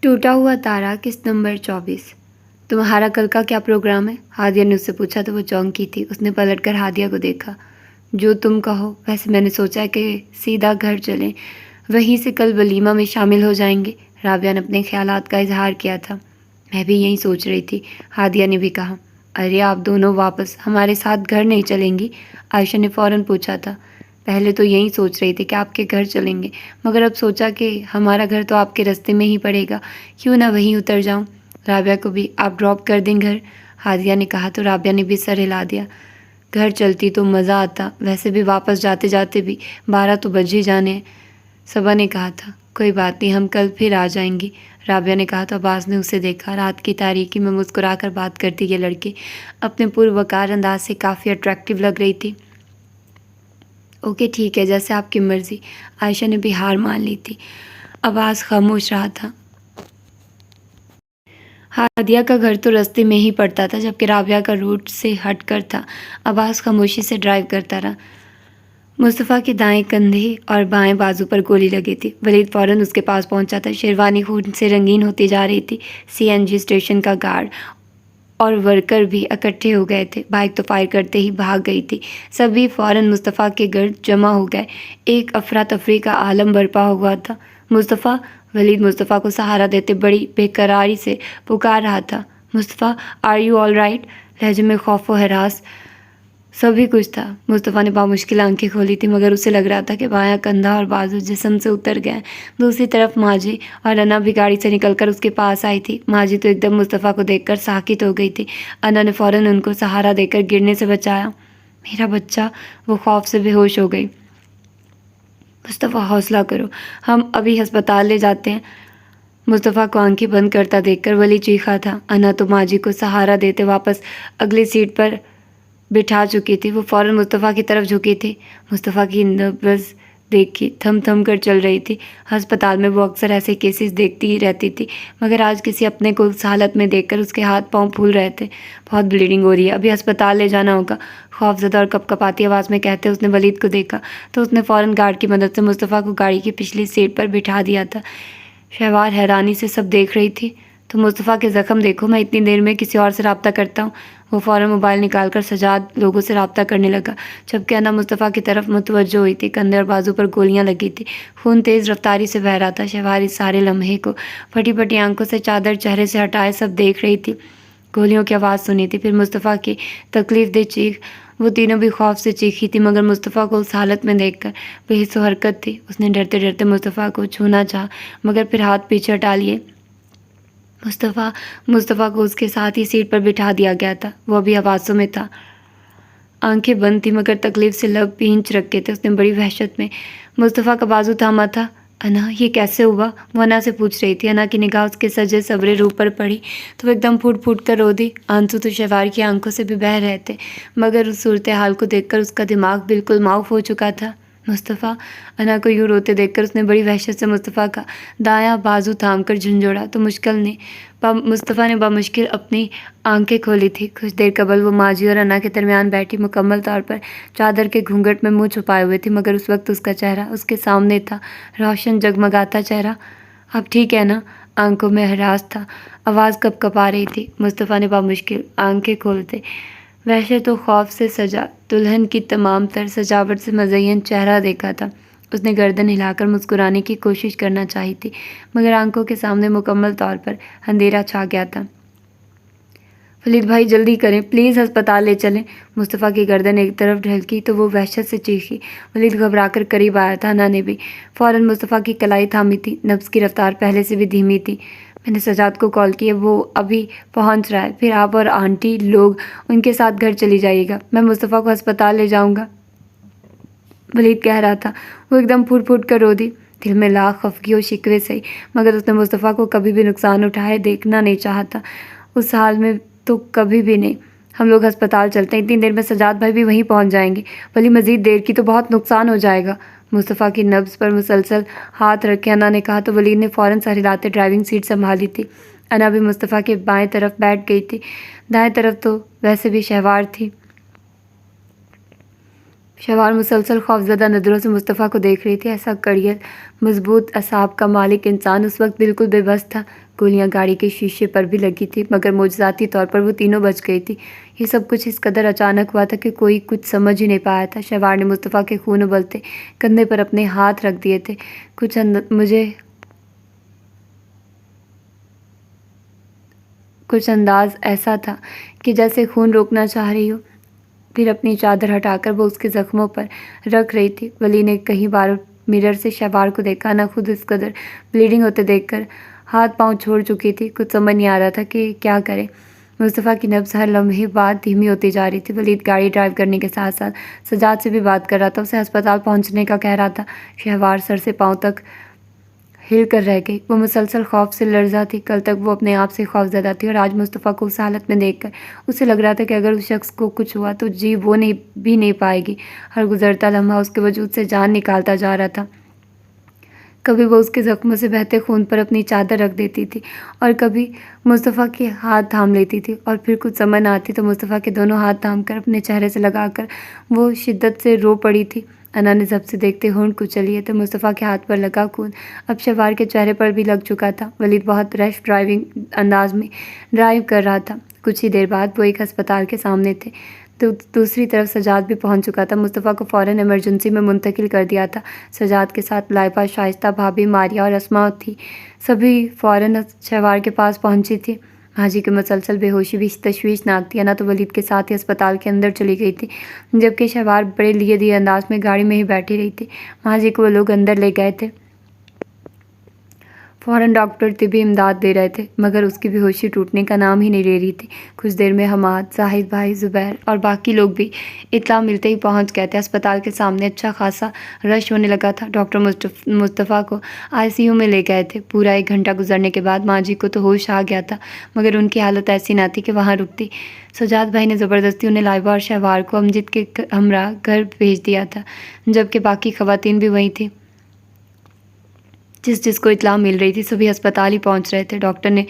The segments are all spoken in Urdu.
ٹوٹا ہوا تارا قسط نمبر 24۔ تمہارا کل کا کیا پروگرام ہے؟ ہادیہ نے اس سے پوچھا تو وہ چونکی تھی۔ اس نے پلٹ کر ہادیہ کو دیکھا۔ جو تم کہو، ویسے میں نے سوچا کہ سیدھا گھر چلیں، وہیں سے کل ولیمہ میں شامل ہو جائیں گے۔ رابعہ نے اپنے خیالات کا اظہار کیا تھا۔ میں بھی یہی سوچ رہی تھی، ہادیہ نے بھی کہا۔ ارے آپ دونوں واپس ہمارے ساتھ گھر نہیں چلیں گی؟ عائشہ نے فوراً پوچھا تھا۔ پہلے تو یہی سوچ رہی تھی کہ آپ کے گھر چلیں گے، مگر اب سوچا کہ ہمارا گھر تو آپ کے رستے میں ہی پڑے گا، کیوں نہ وہیں اتر جاؤں۔ رابعہ کو بھی آپ ڈراپ کر دیں گھر؟ ہادیہ نے کہا تو رابعہ نے بھی سر ہلا دیا۔ گھر چلتی تو مزہ آتا، ویسے بھی واپس جاتے جاتے بھی 12 تو بج ہی جانے ہیں۔ صبا نے کہا تھا۔ کوئی بات نہیں، ہم کل پھر آ جائیں گی، رابعہ نے کہا تو عباس نے اسے دیکھا۔ رات کی تاریکی میں مسکرا کر بات کرتی یہ لڑکی اپنے پروقار انداز سے کافی اٹریکٹیو لگ رہی تھی۔ اوکے ٹھیک ہے، جیسے آپ کی مرضی، عائشہ نے بھی ہار مان لی تھی۔ عباس خاموش رہا تھا۔ ہادیہ کا گھر تو رستے میں ہی پڑتا تھا، جبکہ رابعہ کا روٹ سے ہٹ کر تھا۔ عباس خاموشی سے ڈرائیو کرتا رہا۔ مصطفیٰ کے دائیں کندھے اور بائیں بازو پر گولی لگی تھی۔ ولید فوراً اس کے پاس پہنچا تھا۔ شیروانی خون سے رنگین ہوتی جا رہی تھی۔ سی این جی اسٹیشن کا گارڈ اور ورکر بھی اکٹھے ہو گئے تھے۔ بائک تو فائر کرتے ہی بھاگ گئی تھی۔ سبھی فوراً مصطفیٰ کے گرد جمع ہو گئے۔ ایک افراتفری کا عالم برپا ہوا تھا۔ مصطفیٰ! ولید مصطفیٰ کو سہارا دیتے بڑی بے قراری سے پکار رہا تھا۔ مصطفیٰ، آر یو آل رائٹ؟ لہجے میں خوف و ہراس سبھی کچھ تھا۔ مصطفیٰ نے بامشکل آنکھیں کھولی تھی، مگر اسے لگ رہا تھا کہ بایاں کندھا اور بازو جسم سے اتر گئے۔ دوسری طرف ماجی اور انا بھی گاڑی سے نکل کر اس کے پاس آئی تھی۔ ماجی تو ایک دم مصطفیٰ کو دیکھ کر ساکت ہو گئی تھی۔ انا نے فوراً ان کو سہارا دے کر گرنے سے بچایا۔ میرا بچہ! وہ خوف سے بے ہوش ہو گئی۔ مصطفیٰ حوصلہ کرو، ہم ابھی ہسپتال لے جاتے ہیں۔ مصطفیٰ کو آنکھیں بند کرتا دیکھ کر ولی چیخا تھا۔ انا تو ماجی کو سہارا دیتے واپس اگلی سیٹ پر بٹھا چکی تھی۔ وہ فوراً مصطفیٰ کی طرف جھکی تھی۔ مصطفیٰ کی نبض دیکھی تھم تھم کر چل رہی تھی۔ ہسپتال میں وہ اکثر ایسے کیسز دیکھتی ہی رہتی تھی، مگر آج کسی اپنے کو اس حالت میں دیکھ کر اس کے ہاتھ پاؤں پھول رہے تھے۔ بہت بلیڈنگ ہو رہی ہے، ابھی ہسپتال لے جانا ہوگا، خوف زدہ اور کپ کپاتی آواز میں کہتے اس نے ولید کو دیکھا تو اس نے فوراً گارڈ کی مدد سے مصطفیٰ کو گاڑی کی پچھلی سیٹ پر بٹھا دیا تھا۔ شہوار حیرانی سے سب دیکھ رہی تھی۔ تو مصطفیٰ کے زخم دیکھو، میں اتنی دیر میں کسی اور سے رابطہ کرتا ہوں۔ وہ فوراً موبائل نکال کر سجاد لوگوں سے رابطہ کرنے لگا، جبکہ انا مصطفیٰ کی طرف متوجہ ہوئی تھی۔ کندھے اور بازو پر گولیاں لگی تھی، خون تیز رفتاری سے بہہ رہا تھا۔ شہوار اس سارے لمحے کو پھٹی پھٹی آنکھوں سے چادر چہرے سے ہٹائے سب دیکھ رہی تھی۔ گولیوں کی آواز سنی تھی، پھر مصطفیٰ کی تکلیف دہ چیخ۔ وہ تینوں بھی خوف سے چیخی تھی، مگر مصطفیٰ کو اس حالت میں دیکھ کر بے حس و حرکت تھی۔ اس نے ڈرتے ڈرتے مصطفیٰ کو چھونا چاہا، مگر پھر ہاتھ پیچھے ہٹا لیے۔ مصطفیٰ کو اس کے ساتھ ہی سیٹ پر بٹھا دیا گیا تھا۔ وہ ابھی حواسوں میں تھا، آنکھیں بند تھی، مگر تکلیف سے لب بھینچ رکھے تھے۔ اس نے بڑی وحشت میں مصطفیٰ کا بازو تھاما تھا۔ انا، یہ کیسے ہوا؟ وہ انا سے پوچھ رہی تھی۔ انا کی نگاہ اس کے سجے سورے روپ پر پڑی تو وہ ایک دم پھوٹ پھوٹ کر رو دی۔ آنسو تو شہوار کی آنکھوں سے بھی بہہ رہے تھے، مگر اس صورتحال کو دیکھ کر اس کا دماغ بالکل معاف ہو چکا تھا۔ مصطفیٰ! انا کو یوں روتے دیکھ کر اس نے بڑی وحشت سے مصطفیٰ کا دایاں بازو تھام کر جھنجھوڑا تو مصطفیٰ نے بامشکل اپنی آنکھیں کھولی تھی۔ کچھ دیر قبل وہ ماجی اور انا کے درمیان بیٹھی مکمل طور پر چادر کے گھونگھٹ میں منہ چھپائے ہوئے تھی، مگر اس وقت اس کا چہرہ اس کے سامنے تھا، روشن جگمگاتا چہرہ۔ اب ٹھیک ہے نا؟ آنکھوں میں ہراس تھا، آواز کپ کپا رہی تھی۔ مصطفیٰ نے بامشکل آنکھیں کھولتے وحشت و خوف سے سجا دلہن کی تمام تر سجاوٹ سے مزین چہرہ دیکھا تھا۔ اس نے گردن ہلا کر مسکرانے کی کوشش کرنا چاہی تھی، مگر آنکھوں کے سامنے مکمل طور پر اندھیرا چھا گیا تھا۔ ولید بھائی جلدی کریں، پلیز ہسپتال لے چلیں۔ مصطفیٰ کی گردن ایک طرف ڈھلکی تو وہ وحشت سے چیخی۔ ولید گھبرا کر قریب آیا تھا۔ انا نے بھی فوراً مصطفیٰ کی کلائی تھامی تھی۔ نبض کی رفتار پہلے سے بھی دھیمی تھی۔ میں نے سجاد کو کال کی ہے، وہ ابھی پہنچ رہا ہے، پھر آپ اور آنٹی لوگ ان کے ساتھ گھر چلی جائیے گا، میں مصطفیٰ کو ہسپتال لے جاؤں گا، ولید کہہ رہا تھا۔ وہ ایک دم پھوٹ پھوٹ کر رو دی، دل میں لاکھ خفگی و شکوے سہی، مگر اس نے مصطفیٰ کو کبھی بھی نقصان اٹھائے دیکھنا نہیں چاہا تھا، اس حال میں تو کبھی بھی نہیں۔ ہم لوگ ہسپتال چلتے ہیں، اتنی دیر میں سجاد بھائی بھی وہیں پہنچ جائیں گے، ولی مزید دیر کی تو بہت نقصان ہو جائے گا۔ مصطفیٰ کی نبض پر مسلسل ہاتھ رکھے انا نے کہا تو ولید نے فوراً سر ہلاتے ڈرائیونگ سیٹ سنبھالی تھی۔ انا بھی مصطفیٰ کے بائیں طرف بیٹھ گئی تھی، دائیں طرف تو ویسے بھی شہوار تھی۔ شہوار مسلسل خوفزدہ نظروں سے مصطفیٰ کو دیکھ رہی تھی۔ ایسا کڑیل مضبوط اعصاب کا مالک انسان اس وقت بالکل بے بس تھا، گولیاں گاڑی کے شیشے پر بھی لگی تھی، مگر معجزاتی طور پر وہ تینوں بچ گئی تھی۔ یہ سب کچھ اس قدر اچانک ہوا تھا کہ کوئی کچھ سمجھ ہی نہیں پایا تھا۔ شہوار نے مصطفیٰ کے خون ابلتے کندھے پر اپنے ہاتھ رکھ دیے تھے۔ کچھ انداز ایسا تھا کہ جیسے خون روکنا چاہ رہی ہو، پھر اپنی چادر ہٹا کر وہ اس کے زخموں پر رکھ رہی تھی۔ ولی نے کئی بار مرر سے شہوار کو دیکھا، نہ خود اس قدر بلیڈنگ ہوتے دیکھ کر ہاتھ پاؤں چھوڑ چکی تھی۔ کچھ سمجھ نہیں آ رہا تھا کہ کیا کرے۔ مصطفیٰ کی نبض ہر لمحے بعد دھیمی ہوتی جا رہی تھی۔ ولید گاڑی ڈرائیو کرنے کے ساتھ ساتھ سجاد سے بھی بات کر رہا تھا، اسے ہسپتال پہنچنے کا کہہ رہا تھا۔ شہوار سر سے پاؤں تک ہل کر رہ گئی۔ وہ مسلسل خوف سے لرزا تھی۔ کل تک وہ اپنے آپ سے خوفزدہ تھی، اور آج مصطفیٰ کو اس حالت میں دیکھ کر اسے لگ رہا تھا کہ اگر اس شخص کو کچھ ہوا تو جی وہ بھی نہیں پائے گی۔ ہر گزرتا لمحہ اس کے وجود سے جان نکالتا جا رہا تھا۔ کبھی وہ اس کے زخموں سے بہتے خون پر اپنی چادر رکھ دیتی تھی، اور کبھی مصطفیٰ کے ہاتھ تھام لیتی تھی، اور پھر کچھ سمجھ نہ آتی تو مصطفیٰ کے دونوں ہاتھ تھام کر اپنے چہرے سے لگا کر وہ شدت سے رو پڑی تھی۔ انا نے ضبط سے دیکھتے ہونٹ کچل لیے تھے۔ مصطفیٰ کے ہاتھ پر لگا خون اب شہوار کے چہرے پر بھی لگ چکا تھا۔ ولید بہت ریش ڈرائیونگ انداز میں ڈرائیو کر رہا تھا۔ کچھ ہی دیر بعد وہ ایک ہسپتال کے سامنے تھے تو دوسری طرف سجاد بھی پہنچ چکا تھا۔ مصطفیٰ کو فوراً ایمرجنسی میں منتقل کر دیا تھا۔ سجاد کے ساتھ لائبہ، شائستہ، بھابھی، ماریا اور اسما تھی۔ سبھی فوراً شہوار کے پاس پہنچی تھی۔ ماجی کی مسلسل بے ہوشی بھی تشویشناک تھی۔ انا تو ولید کے ساتھ ہی اسپتال کے اندر چلی گئی تھی، جبکہ شہوار بڑے لیے دیے انداز میں گاڑی میں ہی بیٹھی رہی تھی۔ ماجی کو وہ لوگ اندر لے گئے تھے۔ فوراً ڈاکٹر طبی امداد دے رہے تھے، مگر اس کی بے ہوشی ٹوٹنے کا نام ہی نہیں لے رہی تھی۔ کچھ دیر میں حماد، زاہد بھائی، زبیر اور باقی لوگ بھی اطلاع ملتے ہی پہنچ گئے تھے۔ اسپتال کے سامنے اچھا خاصا رش ہونے لگا تھا۔ ڈاکٹر مصطفیٰ کو ICU میں لے گئے تھے۔ پورا 1 گھنٹہ گزرنے کے بعد ماجی کو تو ہوش آ گیا تھا، مگر ان کی حالت ایسی نہ تھی کہ وہاں رکتی۔ سجاد بھائی نے زبردستی انہیں لائبہ اور شہوار کو امجد کے ہمراہ گھر بھیج دیا تھا، جبکہ باقی خواتین بھی وہیں تھیں۔ جس کو اطلاع مل رہی تھی سبھی ہسپتال ہی پہنچ رہے تھے۔ ڈاکٹر نے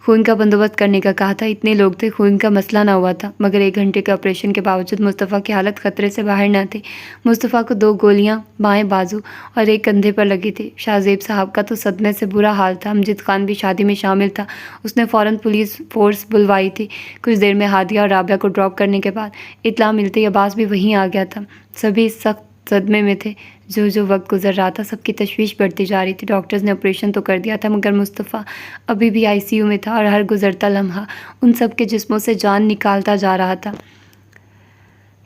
خون کا بندوبست کرنے کا کہا تھا۔ اتنے لوگ تھے، خون کا مسئلہ نہ ہوا تھا، مگر 1 گھنٹے کے آپریشن کے باوجود مصطفیٰ کی حالت خطرے سے باہر نہ تھی۔ مصطفیٰ کو 2 گولیاں بائیں بازو اور ایک کندھے پر لگی تھی۔ شاہ زیب صاحب کا تو صدمے سے برا حال تھا۔ امجد خان بھی شادی میں شامل تھا، اس نے فوراً پولیس فورس بلوائی تھی۔ کچھ دیر میں ہادیہ اور رابعہ کو ڈراپ کرنے کے بعد اطلاع ملتے ہی عباس بھی وہیں آ گیا تھا۔ سبھی سخت صدمے میں تھے۔ جو وقت گزر رہا تھا سب کی تشویش بڑھتی جا رہی تھی۔ ڈاکٹرز نے آپریشن تو کر دیا تھا، مگر مصطفیٰ ابھی بھی ICU میں تھا، اور ہر گزرتا لمحہ ان سب کے جسموں سے جان نکالتا جا رہا تھا۔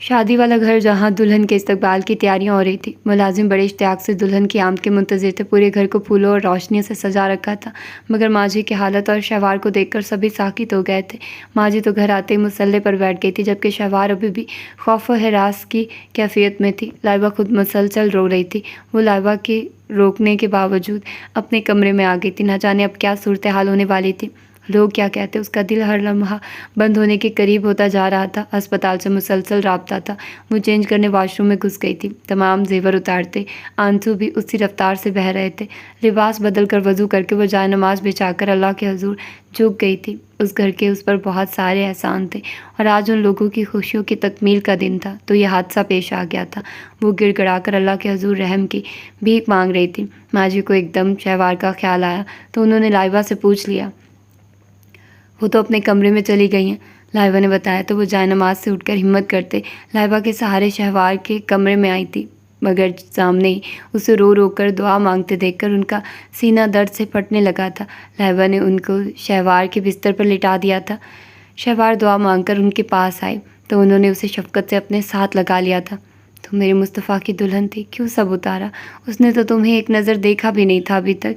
شادی والا گھر جہاں دلہن کے استقبال کی تیاریاں ہو رہی تھی، ملازم بڑے اشتیاق سے دلہن کی آمد کے منتظر تھے۔ پورے گھر کو پھولوں اور روشنیوں سے سجا رکھا تھا، مگر ماجی کی حالت اور شہوار کو دیکھ کر سبھی ساکت ہو گئے تھے۔ ماجی تو گھر آتے ہی مسلح پر بیٹھ گئی تھی، جبکہ شہوار ابھی بھی خوف و ہراس کی کیفیت میں تھی۔ لائبہ خود مسلسل رو رہی تھی۔ وہ لائبہ کے روکنے کے باوجود اپنے کمرے میں آ گئی تھی۔ نہ جانے اب کیا صورتحال ہونے والی تھی، لوگ کیا کہتے۔ اس کا دل ہر لمحہ بند ہونے کے قریب ہوتا جا رہا تھا۔ ہسپتال سے مسلسل رابطہ تھا۔ وہ چینج کرنے واش روم میں گھس گئی تھی۔ تمام زیور اتارتے آنسو بھی اسی رفتار سے بہہ رہے تھے۔ لباس بدل کر وضو کر کے وہ جائے نماز بچھا کر اللہ کے حضور جھک گئی تھی۔ اس گھر کے اس پر بہت سارے احسان تھے، اور آج ان لوگوں کی خوشیوں کی تکمیل کا دن تھا تو یہ حادثہ پیش آ گیا تھا۔ وہ گڑ گڑا کر اللہ کے حضور رحم کی بھیک مانگ رہی تھی۔ ماجی کو ایک دم شہوار کا خیال آیا تو انہوں نے لائبہ سے پوچھ لیا، وہ تو اپنے کمرے میں چلی گئی ہیں۔ لائبہ نے بتایا تو وہ جائے نماز سے اٹھ کر ہمت کرتے لائبہ کے سہارے شہوار کے کمرے میں آئی تھی، مگر سامنے ہی اسے رو رو کر دعا مانگتے دیکھ کر ان کا سینہ درد سے پھٹنے لگا تھا۔ لائبہ نے ان کو شہوار کے بستر پر لٹا دیا تھا۔ شہوار دعا مانگ کر ان کے پاس آئی تو انہوں نے اسے شفقت سے اپنے ساتھ لگا لیا تھا۔ تم میرے مصطفیٰ کی دلہن تھی، کیوں سب اتارا؟ اس نے تو تمہیں ایک نظر دیکھا بھی نہیں تھا ابھی تک۔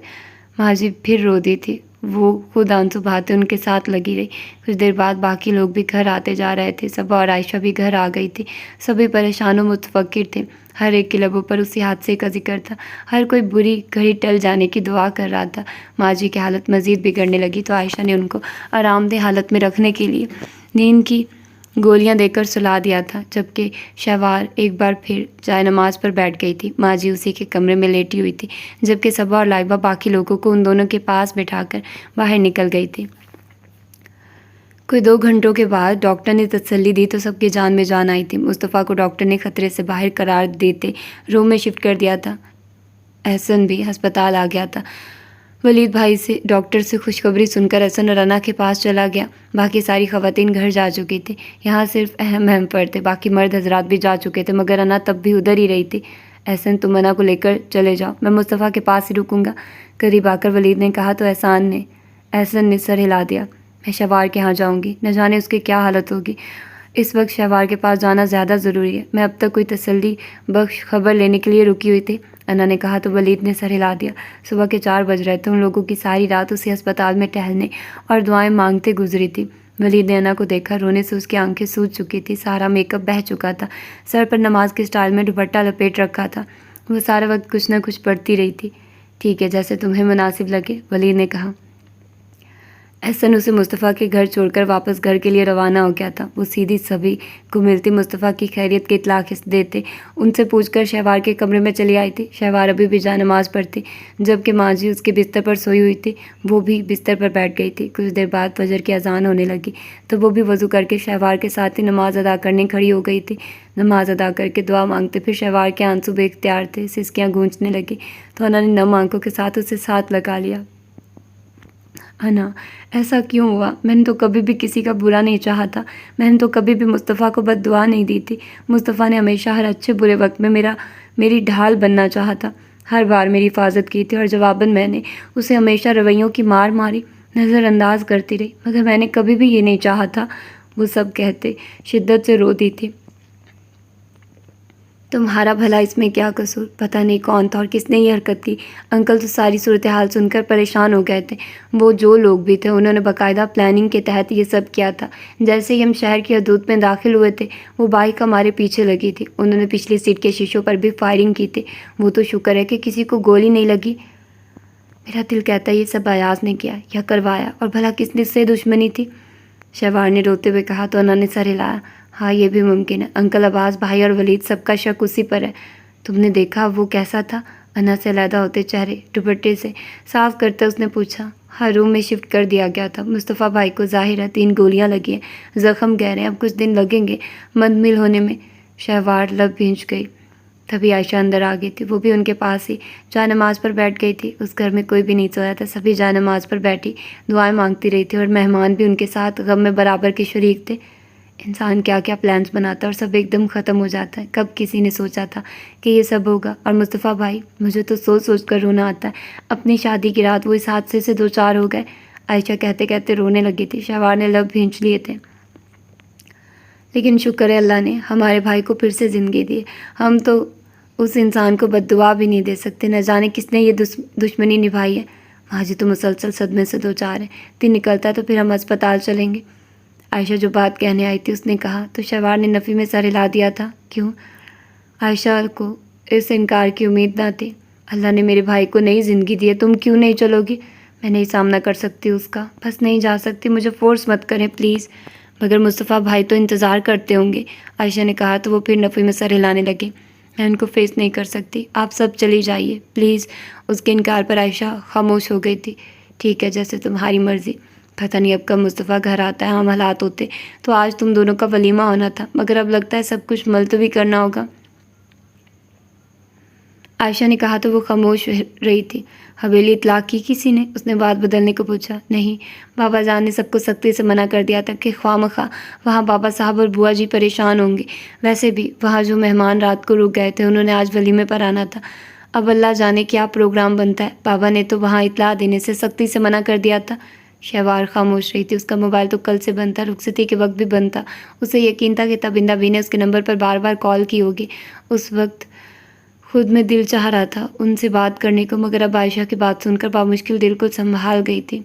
ماجی پھر رو دی تھی۔ وہ خود آنسو بہاتے ان کے ساتھ لگی رہی۔ کچھ دیر بعد باقی لوگ بھی گھر آتے جا رہے تھے۔ صبا اور عائشہ بھی گھر آ گئی تھی۔ سبھی پریشان و متفکر تھے۔ ہر ایک کے لبوں پر اسی حادثے کا ذکر تھا۔ ہر کوئی بری گھڑی ٹل جانے کی دعا کر رہا تھا۔ ماجی کی حالت مزید بگڑنے لگی تو عائشہ نے ان کو آرام دہ حالت میں رکھنے کے لیے نیند کی گولیاں دے کر سلا دیا تھا، جبکہ شہوار ایک بار پھر جائے نماز پر بیٹھ گئی تھی۔ ماجی اسی کے کمرے میں لیٹی ہوئی تھی، جبکہ صبا اور لائبہ باقی لوگوں کو ان دونوں کے پاس بٹھا کر باہر نکل گئی تھی۔ کوئی 2 گھنٹوں کے بعد ڈاکٹر نے تسلی دی تو سب کی جان میں جان آئی تھی۔ مصطفیٰ کو ڈاکٹر نے خطرے سے باہر قرار دیتے روم میں شفٹ کر دیا تھا۔ احسن بھی ہسپتال آ گیا تھا۔ ولید بھائی سے ڈاکٹر سے خوشخبری سن کر احسن اور انا کے پاس چلا گیا۔ باقی ساری خواتین گھر جا چکی تھیں، یہاں صرف اہم فرد تھے، باقی مرد حضرات بھی جا چکے تھے، مگر انا تب بھی ادھر ہی رہی تھی۔ احسن تم انا کو لے کر چلے جاؤ، میں مصطفیٰ کے پاس ہی رکوں گا، قریب آ کر ولید نے کہا تو احسن نے سر ہلا دیا۔ میں شہوار کے ہاں جاؤں گی، نہ جانے اس کی کیا حالت ہوگی۔ اس وقت شہوار کے پاس جانا زیادہ ضروری ہے، میں اب تک کوئی تسلی بخش خبر لینے کے لیے رکی ہوئی تھی، انا نے کہا تو ولید نے سر ہلا دیا۔ صبح کے 4 بج رہے تھے، ان لوگوں کی ساری رات اسی ہسپتال میں ٹہلنے اور دعائیں مانگتے گزری تھی۔ ولید نے انا کو دیکھا، رونے سے اس کی آنکھیں سوج چکی تھی، سارا میک اپ بہہ چکا تھا، سر پر نماز کے سٹائل میں دوپٹہ لپیٹ رکھا تھا، وہ سارا وقت کچھ نہ کچھ پڑھتی رہی تھی۔ ٹھیک ہے، جیسے تمہیں مناسب لگے، ولید نے کہا۔ احسن اسے مصطفیٰ کے گھر چھوڑ کر واپس گھر کے لیے روانہ ہو گیا تھا۔ وہ سیدھی سبھی کو ملتی، مصطفیٰ کی خیریت کی اطلاع دیتے، ان سے پوچھ کر شہوار کے کمرے میں چلی آئی تھی۔ شہوار ابھی بھی جا نماز پڑھتی، جبکہ ماجی اس کے بستر پر سوئی ہوئی تھی، وہ بھی بستر پر بیٹھ گئی تھی۔ کچھ دیر بعد فجر کی اذان ہونے لگی تو وہ بھی وضو کر کے شہوار کے ساتھ ہی نماز ادا کرنے کھڑی ہو گئی تھی۔ نماز ادا کر کے دعا مانگتے پھر شہوار کے آنسو بے اختیار تھے، سسکیاں گونجنے لگی تو انا نے نم آنکھوں کے ساتھ اسے ساتھ لگا لیا۔ انا، ایسا کیوں ہوا؟ میں نے تو کبھی بھی کسی کا برا نہیں چاہا تھا، میں نے تو کبھی بھی مصطفیٰ کو بد دعا نہیں دی تھی۔ مصطفیٰ نے ہمیشہ ہر اچھے برے وقت میں میری ڈھال بننا چاہا تھا، ہر بار میری حفاظت کی تھی، اور جواباً میں نے اسے ہمیشہ رویوں کی مار ماری نظر انداز کرتی رہی، مگر میں نے کبھی بھی یہ نہیں چاہا تھا، وہ سب کہتے شدت سے روتی تھی۔ تمہارا بھلا اس میں کیا قصور؟ پتہ نہیں کون تھا اور کس نے یہ حرکت کی۔ انکل تو ساری صورتحال سن کر پریشان ہو گئے تھے، وہ جو لوگ بھی تھے انہوں نے باقاعدہ پلاننگ کے تحت یہ سب کیا تھا۔ جیسے ہی ہم شہر کی حدود میں داخل ہوئے تھے، وہ بائک ہمارے پیچھے لگی تھی، انہوں نے پچھلی سیٹ کے شیشوں پر بھی فائرنگ کی تھی، وہ تو شکر ہے کہ کسی کو گولی نہیں لگی۔ میرا دل کہتا ہے یہ سب ایاز نے کیا یا کروایا، اور بھلا کس نے سے دشمنی تھی؟ شہوار نے روتے ہوئے کہا تو انا نے سر ہلایا۔ ہاں یہ بھی ممکن ہے، انکل عباس بھائی اور ولید سب کا شک اسی پر ہے۔ تم نے دیکھا وہ کیسا تھا؟ انا سے علیحدہ ہوتے چہرے دوپٹے سے صاف کرتے اس نے پوچھا۔ ہر روم میں شفٹ کر دیا گیا تھا، مصطفیٰ بھائی کو ظاہر ہے 3 گولیاں لگی ہیں، زخم گہرے ہیں، اب کچھ دن لگیں گے مندمل ہونے میں۔ شہوار لب بھینچ گئی۔ تبھی عائشہ اندر آ گئی تھی، وہ بھی ان کے پاس ہی جا نماز پر بیٹھ گئی تھی۔ اس گھر میں کوئی بھی نہیں سویا تھا، سبھی جا نماز پر بیٹھی دعائیں مانگتی رہی تھی، اور مہمان بھی ان کے ساتھ غم میں برابر کے شریک تھے۔ انسان کیا کیا پلانز بناتا ہے اور سب ایک دم ختم ہو جاتا ہے۔ کب کسی نے سوچا تھا کہ یہ سب ہوگا؟ اور مصطفیٰ بھائی، مجھے تو سوچ سوچ کر رونا آتا ہے، اپنی شادی کی رات وہ اس حادثے سے 2 4 ہو گئے۔ عائشہ کہتے کہتے رونے لگی تھی، شہوار نے لب بھینچ لیے تھے۔ لیکن شکر ہے اللہ نے ہمارے بھائی کو پھر سے زندگی دی، ہم تو اس انسان کو بد دعا بھی نہیں دے سکتے، نہ جانے کس نے یہ دشمنی نبھائی ہے۔ ماجی تو مسلسل صدمے سے 2 4 ہے، دن نکلتا ہے تو پھر ہم اسپتال چلیں گے۔ عائشہ جو بات کہنے آئی تھی اس نے کہا تو شہوار نے نفی میں سر ہلا دیا تھا۔ کیوں؟ عائشہ کو اس انکار کی امید نہ تھی۔ اللہ نے میرے بھائی کو نئی زندگی دی ہے، تم کیوں نہیں چلو گی؟ میں نہیں سامنا کر سکتی اس کا، بس نہیں جا سکتی، مجھے فورس مت کریں پلیز۔ مگر مصطفیٰ بھائی تو انتظار کرتے ہوں گے، عائشہ نے کہا تو وہ پھر نفی میں سر ہلانے لگے۔ میں ان کو فیس نہیں کر سکتی، آپ سب چلی جائیے پلیز۔ اس کے انکار پر عائشہ خاموش ہو گئی تھی۔ ٹھیک ہے، جیسے تمہاری مرضی۔ پتہ نہیں اب کب مصطفیٰ گھر آتا ہے، ہم حالات ہوتے تو آج تم دونوں کا ولیمہ ہونا تھا، مگر اب لگتا ہے سب کچھ ملتوی کرنا ہوگا۔ عائشہ نے کہا تو وہ خاموش رہی تھی۔ حویلی اطلاع کی کسی نے؟ اس نے بات بدلنے کو پوچھا۔ نہیں، بابا جان نے سب کو سختی سے منع کر دیا تھا کہ خواہ مخواہ وہاں بابا صاحب اور بوا جی پریشان ہوں گے۔ ویسے بھی وہاں جو مہمان رات کو رک گئے تھے انہوں نے آج ولیمے پر آنا تھا، اب اللہ جانے کیا پروگرام بنتا ہے۔ بابا نے تو وہاں اطلاع دینے سے سختی سے منع کر دیا تھا۔ شہوار خاموش رہی تھی، اس کا موبائل تو کل سے بند تھا، رخصتی کے وقت بھی بند تھا۔ اسے یقین تھا کہ تبندہ بھی نے اس کے نمبر پر بار بار کال کی ہوگی۔ اس وقت خود میں دل چاہ رہا تھا ان سے بات کرنے کو، مگر اب عائشہ کی بات سن کر بامشکل دل کو سنبھال گئی تھی۔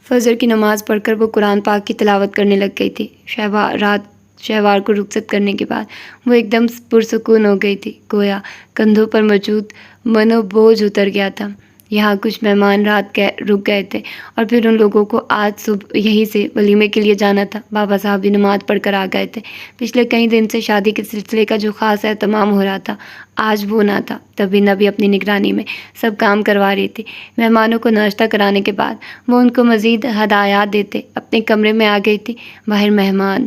فجر کی نماز پڑھ کر وہ قرآن پاک کی تلاوت کرنے لگ گئی تھی۔ شہوار کو رخصت کرنے کے بعد وہ ایک دم پرسکون ہو گئی تھی، گویا کندھوں پر موجود منو بوجھ اتر گیا تھا۔ یہاں کچھ مہمان رات رک گئے تھے اور پھر ان لوگوں کو آج صبح یہیں سے ولیمے کے لیے جانا تھا۔ بابا صاحب بھی نماز پڑھ کر آ گئے تھے۔ پچھلے کئی دن سے شادی کے سلسلے کا جو خاص اہتمام ہو رہا تھا آج وہ نہ تھا۔ تبینہ بھی اپنی نگرانی میں سب کام کروا رہی تھی۔ مہمانوں کو ناشتہ کرانے کے بعد وہ ان کو مزید ہدایات دیتے اپنے کمرے میں آ گئی تھی۔ باہر مہمان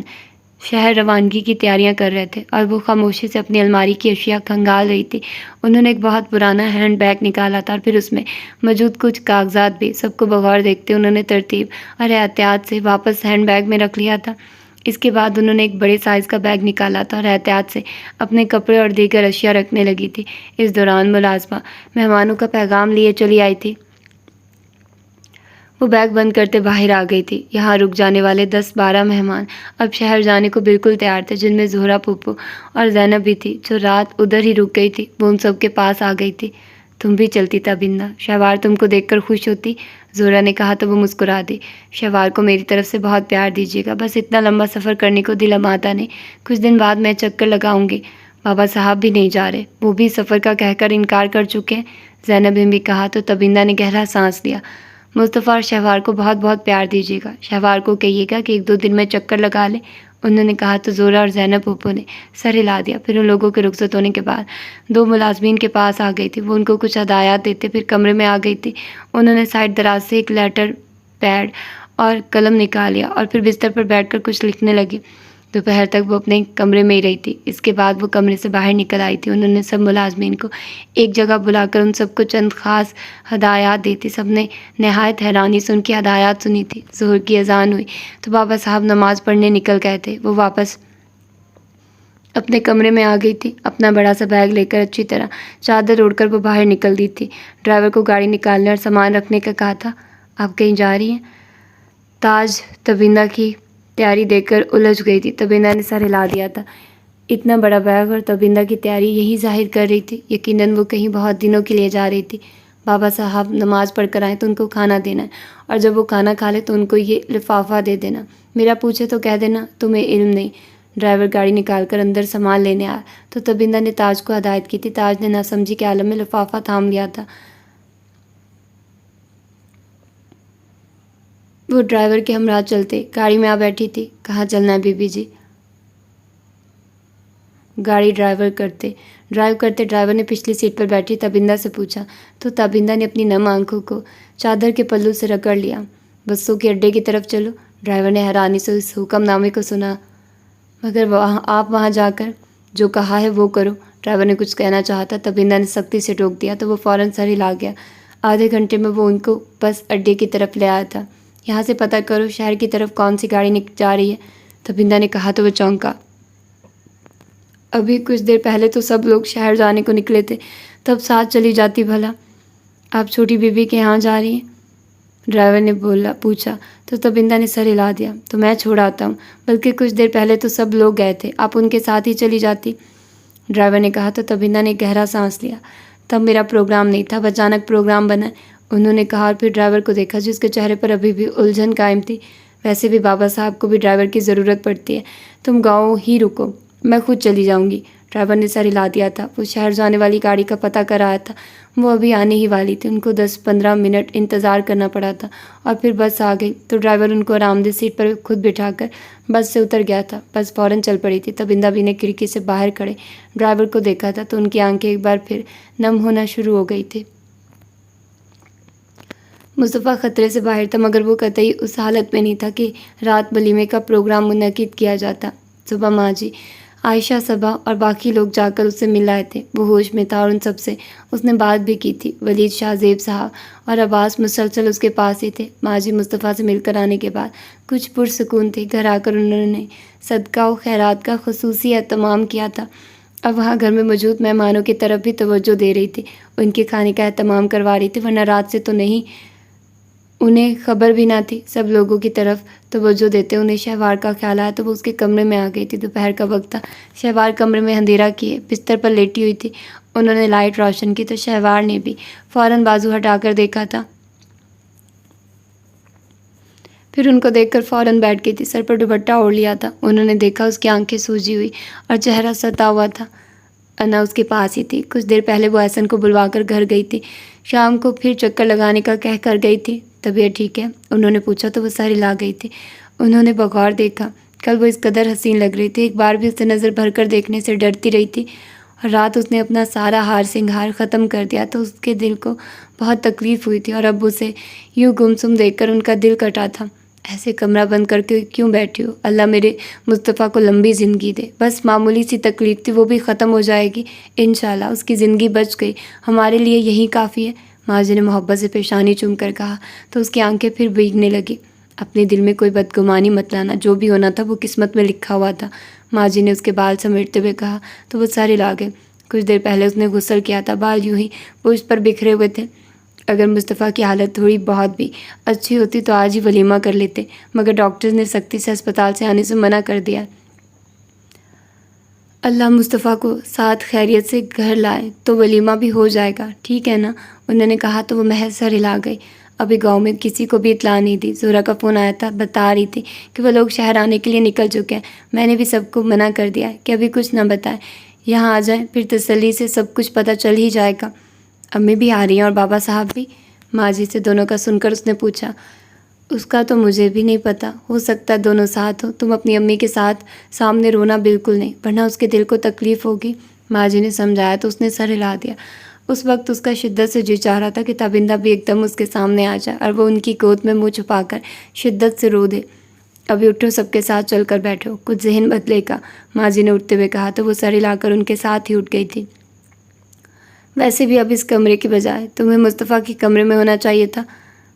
شہر روانگی کی تیاریاں کر رہے تھے اور وہ خاموشی سے اپنی الماری کی اشیاء کھنگال رہی تھی۔ انہوں نے ایک بہت پرانا ہینڈ بیگ نکالا تھا اور پھر اس میں موجود کچھ کاغذات بھی۔ سب کو بغور دیکھتے انہوں نے ترتیب اور احتیاط سے واپس ہینڈ بیگ میں رکھ لیا تھا۔ اس کے بعد انہوں نے ایک بڑے سائز کا بیگ نکالا تھا اور احتیاط سے اپنے کپڑے اور دیگر اشیاء رکھنے لگی تھی۔ اس دوران ملازمہ مہمانوں کا پیغام لیے چلی آئی تھی۔ وہ بیگ بند کرتے باہر آ گئی تھی۔ یہاں رک جانے والے 10-12 مہمان اب شہر جانے کو بالکل تیار تھے، جن میں زہرا پھوپھو اور زینب بھی تھی جو رات ادھر ہی رک گئی تھی۔ وہ ان سب کے پاس آ گئی تھی۔ تم بھی چلتی تابندہ، شہوار تم کو دیکھ کر خوش ہوتی، زہرا نے کہا تو وہ مسکرا دی۔ شہوار کو میری طرف سے بہت پیار دیجیے گا، بس اتنا لمبا سفر کرنے کو دل اب آتا نہیں، کچھ دن بعد میں چکر لگاؤں گی۔ بابا صاحب بھی نہیں جا رہے، وہ بھی سفر کا کہہ کر انکار کر چکے ہیں، زینب نے بھی کہا تو تابندہ نے گہرا سانس لیا۔ مصطفیٰ اور شہوار کو بہت بہت پیار دیجیے گا، شہوار کو کہیے گا کہ 1-2 دن میں چکر لگا لیں، انہوں نے کہا تو زہرا اور زینب پھوپھو نے سر ہلا دیا۔ پھر ان لوگوں کے رخصت ہونے کے بعد 2 ملازمین کے پاس آ گئی تھی۔ وہ ان کو کچھ ہدایات دیتے پھر کمرے میں آ گئی تھی۔ انہوں نے سائڈ دراز سے ایک لیٹر پیڈ اور قلم نکال لیا اور پھر بستر پر بیٹھ کر کچھ لکھنے لگی۔ دوپہر تک وہ اپنے کمرے میں ہی رہی تھی۔ اس کے بعد وہ کمرے سے باہر نکل آئی تھی۔ انہوں نے سب ملازمین کو ایک جگہ بلا کر ان سب کو چند خاص ہدایات دی تھی۔ سب نے نہایت حیرانی سے ان کی ہدایات سنی تھی۔ ظہر کی اذان ہوئی تو بابا صاحب نماز پڑھنے نکل گئے تھے۔ وہ واپس اپنے کمرے میں آ گئی تھی، اپنا بڑا سا بیگ لے کر اچھی طرح چادر اوڑھ کر وہ باہر نکل دی تھی۔ ڈرائیور کو گاڑی نکالنے اور سامان رکھنے کا کہا تھا۔ آپ کہیں جا رہی ہیں؟ تاج تابندہ کی تیاری دیکھ کر الجھ گئی تھی۔ تابندہ نے سر ہلا دیا تھا۔ اتنا بڑا بیگ اور تابندہ کی تیاری یہی ظاہر کر رہی تھی یقیناً وہ کہیں بہت دنوں کے لیے جا رہی تھی۔ بابا صاحب نماز پڑھ کر آئیں تو ان کو کھانا دینا ہے، اور جب وہ کھانا کھا لے تو ان کو یہ لفافہ دے دینا۔ میرا پوچھے تو کہہ دینا تمہیں علم نہیں۔ ڈرائیور گاڑی نکال کر اندر سامان لینے آیا تو تابندہ نے تاج کو ہدایت کی تھی۔ تاج نے ناسمجھی کے عالم میں لفافہ تھام لیا تھا۔ وہ ڈرائیور کے ہمراہ چلتے گاڑی میں آ بیٹھی تھی۔ کہاں چلنا ہے بی بی جی؟ گاڑی ڈرائیو کرتے ڈرائیور نے پچھلی سیٹ پر بیٹھی تابندہ سے پوچھا تو تابندہ نے اپنی نم آنکھوں کو چادر کے پلو سے رگڑ لیا۔ بسوں کے اڈے کی طرف چلو۔ ڈرائیور نے حیرانی سے اس حکم نامے کو سنا۔ مگر آپ وہاں جا کر جو کہا ہے وہ کرو۔ ڈرائیور نے کچھ کہنا چاہا تھا، تابندہ نے سختی سے ٹوک دیا تو وہ فوراً سر ہلا گیا۔ آدھے گھنٹے میں وہ ان کو بس اڈے کی طرف لے آیا تھا۔ یہاں سے پتہ کرو شہر کی طرف کون سی گاڑی جا رہی ہے، تابندہ نے کہا تو وہ چونکا۔ ابھی کچھ دیر پہلے تو سب لوگ شہر جانے کو نکلے تھے، تب ساتھ چلی جاتی بھلا۔ آپ چھوٹی بی بی کے یہاں جا رہی ہیں؟ ڈرائیور نے پوچھا تو تابندہ نے سر ہلا دیا۔ تو میں چھوڑ آتا ہوں، بلکہ کچھ دیر پہلے تو سب لوگ گئے تھے، آپ ان کے ساتھ ہی چلی جاتی، ڈرائیور نے کہا تو تابندہ نے گہرا سانس لیا۔ تب میرا پروگرام نہیں تھا، اچانک پروگرام بنا، انہوں نے کہا اور پھر ڈرائیور کو دیکھا جس کے چہرے پر ابھی بھی الجھن قائم تھی۔ ویسے بھی بابا صاحب کو بھی ڈرائیور کی ضرورت پڑتی ہے، تم گاؤں ہی رکو، میں خود چلی جاؤں گی، ڈرائیور نے سر ہلا دیا تھا۔ وہ شہر جانے والی گاڑی کا پتہ کر رہا تھا، وہ ابھی آنے ہی والی تھی، ان کو 10-15 منٹ انتظار کرنا پڑا تھا اور پھر بس آ گئی تو ڈرائیور ان کو آرام دہ سیٹ پر خود بٹھا کر بس سے اتر گیا تھا۔ بس فوراً چل پڑی تھی۔ تابندہ بھی نے کھڑکی سے باہر کھڑے ڈرائیور کو دیکھا تھا تو ان کی آنکھیں ایک بار پھر نم ہونا شروع ہو گئی تھی۔ مصطفیٰ خطرے سے باہر تھا، مگر وہ قطعی اس حالت میں نہیں تھا کہ رات ولیمے کا پروگرام منعقد کیا جاتا۔ صبح ماں جی، عائشہ، صبا اور باقی لوگ جا کر اس سے مل آئے تھے۔ وہ ہوش میں تھا اور ان سب سے اس نے بات بھی کی تھی۔ ولید شاہ، زیب صاحب اور عباس مسلسل اس کے پاس ہی تھے۔ ماں جی مصطفیٰ سے مل کر آنے کے بعد کچھ پرسکون تھے۔ گھر آ کر انہوں نے صدقہ و خیرات کا خصوصی اہتمام کیا تھا۔ اب وہاں گھر میں موجود مہمانوں کی طرف بھی توجہ دے رہی تھی، ان کے کھانے کا اہتمام کروا رہی تھی، ورنہ رات سے تو نہیں انہیں خبر بھی نہ تھی۔ سب لوگوں کی طرف توجہ دیتے انہیں شہوار کا خیال آیا تو وہ اس کے کمرے میں آ گئی تھی۔ دوپہر کا وقت تھا۔ شہوار کمرے میں اندھیرا کیے بستر پر لیٹی ہوئی تھی۔ انہوں نے لائٹ روشن کی تو شہوار نے بھی فوراً بازو ہٹا کر دیکھا تھا، پھر ان کو دیکھ کر فوراً بیٹھ گئی تھی۔ سر پر دوپٹہ اوڑھ لیا تھا۔ انہوں نے دیکھا اس کی آنکھیں سوجی ہوئی اور چہرہ ستا ہوا تھا۔ انا اس کے پاس ہی تھی۔ کچھ دیر پہلے وہ احسن کو بلوا کر گھر گئی تھی، شام کو پھر چکر لگانے کا کہہ کر گئی تھی۔ طبیعت ٹھیک ہے؟ انہوں نے پوچھا تو وہ سر ہلا گئی تھی۔ انہوں نے بغور دیکھا۔ کل وہ اس قدر حسین لگ رہی تھی، ایک بار بھی اسے نظر بھر کر دیکھنے سے ڈرتی رہی تھی، اور رات اس نے اپنا سارا ہار سنگھار ختم کر دیا تو اس کے دل کو بہت تکلیف ہوئی تھی، اور اب اسے یوں گمسم دیکھ کر ان کا دل کٹا تھا۔ ایسے کمرہ بند کر کے کیوں بیٹھی ہو؟ اللہ میرے مصطفیٰ کو لمبی زندگی دے، بس معمولی سی تکلیف تھی، وہ بھی ختم ہو جائے گی انشاءاللہ، اس کی زندگی بچ گئی، ہمارے لیے یہی کافی ہے۔ ماضی نے محبت سے پیشانی چوم کر کہا تو اس کی آنکھیں پھر بھیگنے لگی۔ اپنے دل میں کوئی بدگمانی مت لانا، جو بھی ہونا تھا وہ قسمت میں لکھا ہوا تھا۔ ماضی نے اس کے بال سمیٹتے ہوئے کہا تو وہ سارے لا گئے۔ کچھ دیر پہلے اس نے غسل کیا تھا، بال یوں ہی پشت پر بکھرے ہوئے تھے۔ اگر مصطفیٰ کی حالت تھوڑی بہت بھی اچھی ہوتی تو آج ہی ولیمہ کر لیتے، مگر ڈاکٹر نے سختی سے ہسپتال سے آنے سے منع کر دیا۔ اللہ مصطفیٰ کو ساتھ خیریت سے گھر لائے تو ولیمہ بھی ہو جائے گا، ٹھیک ہے نا؟ انہوں نے کہا تو وہ محض سر ہلا گئی۔ ابھی گاؤں میں کسی کو بھی اطلاع نہیں دی۔ زہرا کا فون آیا تھا، بتا رہی تھی کہ وہ لوگ شہر آنے کے لیے نکل چکے ہیں۔ میں نے بھی سب کو منع کر دیا ہے کہ ابھی کچھ نہ بتائیں، یہاں آ جائیں، پھر تسلی سے سب کچھ پتہ چل ہی جائے گا۔ امی بھی آ رہی ہیں اور بابا صاحب بھی؟ ماضی سے دونوں کا سن کر اس نے پوچھا۔ اس کا تو مجھے بھی نہیں پتہ، ہو سکتا ہے دونوں ساتھ ہو۔ تم اپنی امی کے ساتھ سامنے رونا بالکل نہیں، ورنہ اس کے دل کو تکلیف ہوگی۔ ماجی نے سمجھایا تو اس نے سر ہلا دیا۔ اس وقت اس کا شدت سے جی چاہ رہا تھا کہ تابندہ بھی ایک دم اس کے سامنے آ جائے اور وہ ان کی گود میں منہ چھپا کر شدت سے رو دے۔ ابھی اٹھو، سب کے ساتھ چل کر بیٹھو، کچھ ذہن بدلے گا، ماجی نے اٹھتے ہوئے کہا تو وہ سر ہلا کر ان کے ساتھ ہی اٹھ گئی تھی۔ ویسے بھی اب اس کمرے کی بجائے تمہیں مصطفیٰ کے کمرے میں ہونا چاہیے تھا،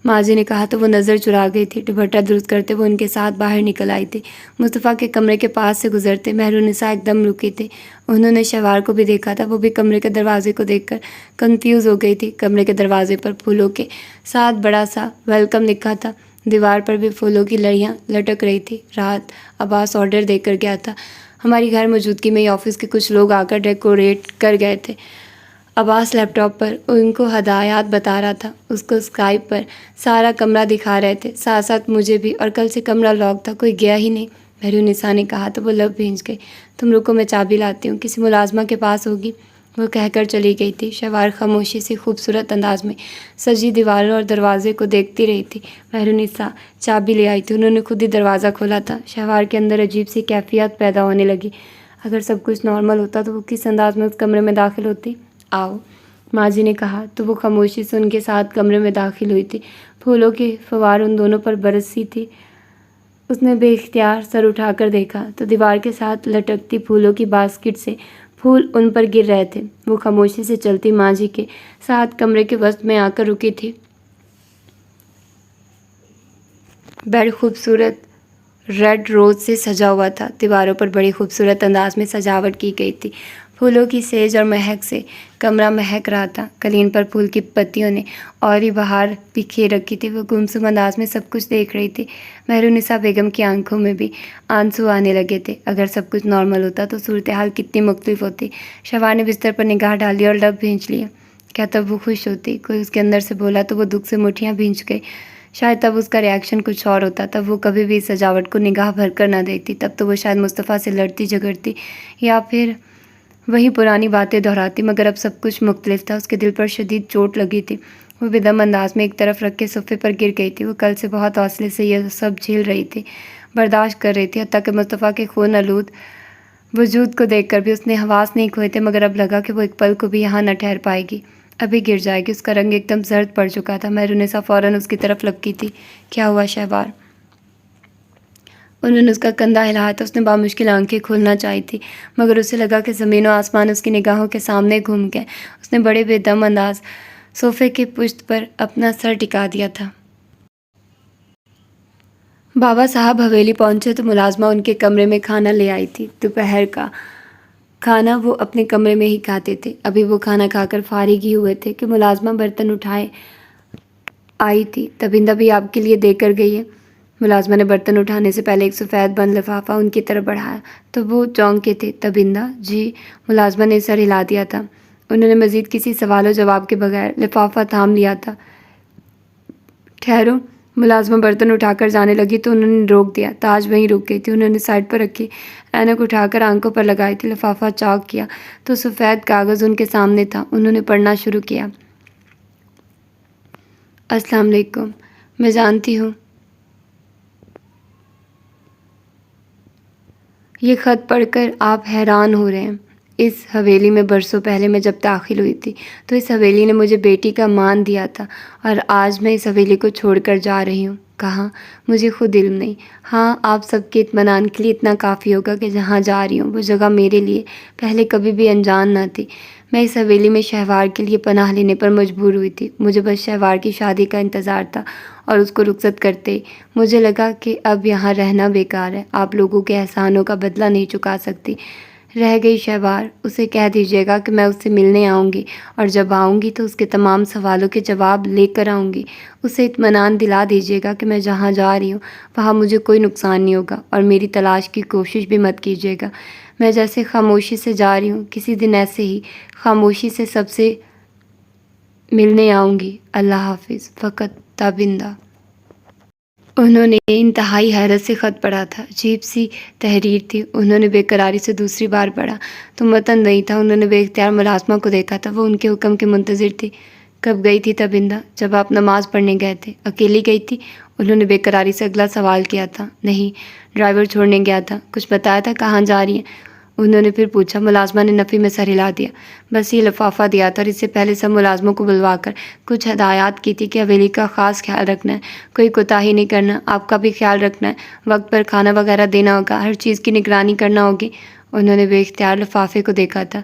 ماضی نے کہا تو وہ نظر چرا گئی تھی۔ دوپٹہ درست کرتے وہ ان کے ساتھ باہر نکل آئی تھی۔ مصطفیٰ کے کمرے کے پاس سے گزرتے مہرالنساء ایک دم رکی تھی۔ انہوں نے شہوار کو بھی دیکھا تھا، وہ بھی کمرے کے دروازے کو دیکھ کر کنفیوز ہو گئی تھی۔ کمرے کے دروازے پر پھولوں کے ساتھ بڑا سا ویلکم لکھا تھا، دیوار پر بھی پھولوں کی لڑیاں لٹک رہی تھی۔ رات عباس آرڈر دے کر گیا تھا، ہماری غیر موجودگی میں آفس کے کچھ لوگ آ کر ڈیکوریٹ کر گئے تھے۔ عباس لیپ ٹاپ پر ان کو ہدایات بتا رہا تھا، اس کو اسکائپ پر سارا کمرہ دکھا رہے تھے، ساتھ ساتھ مجھے بھی، اور کل سے کمرہ لاک تھا، کوئی گیا ہی نہیں۔ مہرالنساء نے کہا تو وہ لب بھیج گئی۔ تم رکو، میں چابی لاتی ہوں، کسی ملازمہ کے پاس ہوگی، وہ کہہ کر چلی گئی تھی۔ شہوار خاموشی سے خوبصورت انداز میں سجی دیواروں اور دروازے کو دیکھتی رہی تھی۔ مہرالنساء چابی لے آئی تھی، انہوں نے خود ہی دروازہ کھولا تھا۔ شہوار کے اندر عجیب سی کیفیت پیدا ہونے لگی۔ اگر سب کچھ نارمل ہوتا تو وہ کس انداز میں اس کمرے میں داخل ہوتی؟ آؤ، ماجی نے کہا تو وہ خاموشی سے ان کے ساتھ کمرے میں داخل ہوئی تھی۔ پھولوں کی فوار ان دونوں پر برسی تھی۔ اس نے بے اختیار سر اٹھا کر دیکھا تو دیوار کے ساتھ لٹکتی پھولوں کی باسکٹ سے پھول ان پر گر رہے تھے۔ وہ خاموشی سے چلتی ماجی کے ساتھ کمرے کے وسط میں آ کر رکی تھی۔ بیڈ خوبصورت ریڈ روز سے سجا ہوا تھا، دیواروں پر بڑی خوبصورت انداز میں سجاوٹ کی گئی تھی۔ پھولوں کی سیج اور مہک سے کمرہ مہک رہا تھا۔ قالین پر پھول کی پتیوں نے اور ہی بہار بکھیر رکھی تھی۔ وہ گمسم انداز میں سب کچھ دیکھ رہی تھی۔ مہرالنساء بیگم کی آنکھوں میں بھی آنسو آنے لگے تھے۔ اگر سب کچھ نارمل ہوتا تو صورتحال کتنی مختلف ہوتی۔ شہوار نے بستر پر نگاہ ڈالی اور لب بھینچ لیے۔ کیا تب وہ خوش ہوتی؟ کوئی اس کے اندر سے بولا تو وہ دکھ سے مٹھیاں بھینچ گئی۔ شاید تب اس کا ریاکشن کچھ اور ہوتا، تب وہ کبھی بھی اس سجاوٹ کو نگاہ بھر کر نہ دیکھتی، تب تو وہ شاید مصطفیٰ سے لڑتی جھگڑتی یا پھر وہی پرانی باتیں دہراتی، مگر اب سب کچھ مختلف تھا۔ اس کے دل پر شدید چوٹ لگی تھی۔ وہ بے دم انداز میں ایک طرف رکھ کے صوفے پر گر گئی تھی۔ وہ کل سے بہت حوصلے سے یہ سب جھیل رہی تھی، برداشت کر رہی تھی، حتیٰ کہ مصطفیٰ کے خون آلود وجود کو دیکھ کر بھی اس نے حواس نہیں کھوئے تھے، مگر اب لگا کہ وہ ایک پل کو بھی یہاں نہ ٹھہر پائے گی، ابھی گر جائے گی۔ اس کا رنگ ایک دم زرد پڑ چکا تھا۔ مہرالنساء فوراً اس کی طرف لپکی تھی۔ کیا ہوا شہوار؟ انہوں نے اس کا کندھا ہلایا تھا۔ اس نے بامشکل آنکھیں کھولنا چاہی تھی، مگر اسے لگا کہ زمین و آسمان اس کی نگاہوں کے سامنے گھوم گئے۔ اس نے بڑے بے دم انداز صوفے کی پشت پر اپنا سر ٹکا دیا تھا۔ بابا صاحب حویلی پہنچے تو ملازمہ ان کے کمرے میں کھانا لے آئی تھی۔ دوپہر کا کھانا وہ اپنے کمرے میں ہی کھاتے تھے۔ ابھی وہ کھانا کھا کر فارغ ہی ہوئے تھے کہ ملازمہ برتن اٹھائے آئی تھی۔ تبندہ بھی آپ کے لیے دے کر گئی ہے۔ ملازمہ نے برتن اٹھانے سے پہلے ایک سفید بند لفافہ ان کی طرف بڑھایا تو وہ چونکے تھے۔ تبندہ؟ جی، ملازمہ نے سر ہلا دیا تھا۔ انہوں نے مزید کسی سوال و جواب کے بغیر لفافہ تھام لیا تھا۔ ٹھہرو، ملازمہ برتن اٹھا کر جانے لگی تو انہوں نے روک دیا۔ تاج وہیں رک گئی تھی۔ انہوں نے سائڈ پر رکھی اینک اٹھا کر آنکھوں پر لگائی تھی، لفافہ چاک کیا تو سفید کاغذ ان کے سامنے تھا۔ انہوں نے پڑھنا شروع کیا۔ السلام علیکم، میں جانتی ہوں یہ خط پڑھ کر آپ حیران ہو رہے ہیں۔ اس حویلی میں برسوں پہلے میں جب داخل ہوئی تھی تو اس حویلی نے مجھے بیٹی کا مان دیا تھا، اور آج میں اس حویلی کو چھوڑ کر جا رہی ہوں۔ کہاں؟ مجھے خود علم نہیں۔ ہاں، آپ سب کے اطمینان کے لیے اتنا کافی ہوگا کہ جہاں جا رہی ہوں وہ جگہ میرے لیے پہلے کبھی بھی انجان نہ تھی۔ میں اس حویلی میں شہوار کے لیے پناہ لینے پر مجبور ہوئی تھی۔ مجھے بس شہوار کی شادی کا انتظار تھا اور اس کو رخصت کرتے ہی مجھے لگا کہ اب یہاں رہنا بیکار ہے۔ آپ لوگوں کے احسانوں کا بدلہ نہیں چکا سکتی۔ رہ گئی شہوار، اسے کہہ دیجیے گا کہ میں اس سے ملنے آؤں گی، اور جب آؤں گی تو اس کے تمام سوالوں کے جواب لے کر آؤں گی۔ اسے اطمینان دلا دیجیے گا کہ میں جہاں جا رہی ہوں وہاں مجھے کوئی نقصان نہیں ہوگا، اور میری تلاش کی کوشش بھی مت کیجیے گا۔ میں جیسے خاموشی سے جا رہی ہوں کسی دن ایسے ہی خاموشی سے سب سے ملنے آؤں گی۔ اللہ حافظ، فقط تابندہ۔ انہوں نے انتہائی حیرت سے خط پڑھا تھا۔ عجیب سی تحریر تھی۔ انہوں نے بے قراری سے دوسری بار پڑھا تو متن نہیں تھا۔ انہوں نے بے اختیار ملازمہ کو دیکھا تھا، وہ ان کے حکم کی منتظر تھی۔ کب گئی تھی تبندہ؟ جب آپ نماز پڑھنے گئے تھے۔ اکیلی گئی تھی؟ انہوں نے بے قراری سے اگلا سوال کیا تھا۔ نہیں، ڈرائیور چھوڑنے گیا تھا۔ کچھ بتایا تھا کہاں جا رہی ہیں؟ انہوں نے پھر پوچھا۔ ملازمہ نے نفی میں سر ہلا دیا۔ بس یہ لفافہ دیا تھا اور اس سے پہلے سب ملازموں کو بلوا کر کچھ ہدایات کی تھی کہ حویلی کا خاص خیال رکھنا ہے، کوئی کوتاہی نہیں کرنا، آپ کا بھی خیال رکھنا ہے، وقت پر کھانا وغیرہ دینا ہوگا، ہر چیز کی نگرانی کرنا ہوگی۔ انہوں نے بے اختیار لفافے کو دیکھا تھا۔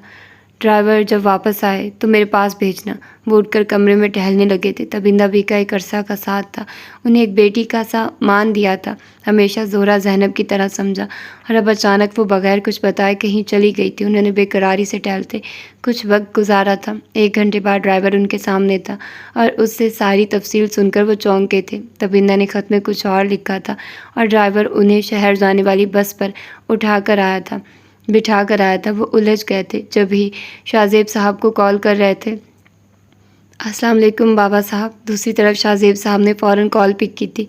ڈرائیور جب واپس آئے تو میرے پاس بھیجنا۔ وہ اٹھ کر کمرے میں ٹہلنے لگے تھے۔ تبندہ بھی کا ایک عرصہ کا ساتھ تھا، انہیں ایک بیٹی کا سا مان دیا تھا، ہمیشہ زہرہ زینب کی طرح سمجھا، اور اب اچانک وہ بغیر کچھ بتائے کہیں چلی گئی تھی۔ انہوں نے بے قراری سے ٹہلتے کچھ وقت گزارا تھا۔ 1 گھنٹے بعد ڈرائیور ان کے سامنے تھا اور اس سے ساری تفصیل سن کر وہ چونکے تھے۔ تبندہ نے خط میں کچھ اور لکھا تھا اور ڈرائیور انہیں شہر جانے والی بس پر بٹھا کر آیا تھا۔ وہ الجھ گئے تھے جب ہی شاہ زیب صاحب کو کال کر رہے تھے۔ السلام علیکم بابا صاحب۔ دوسری طرف شاہ زیب صاحب نے فوراً کال پک کی تھی۔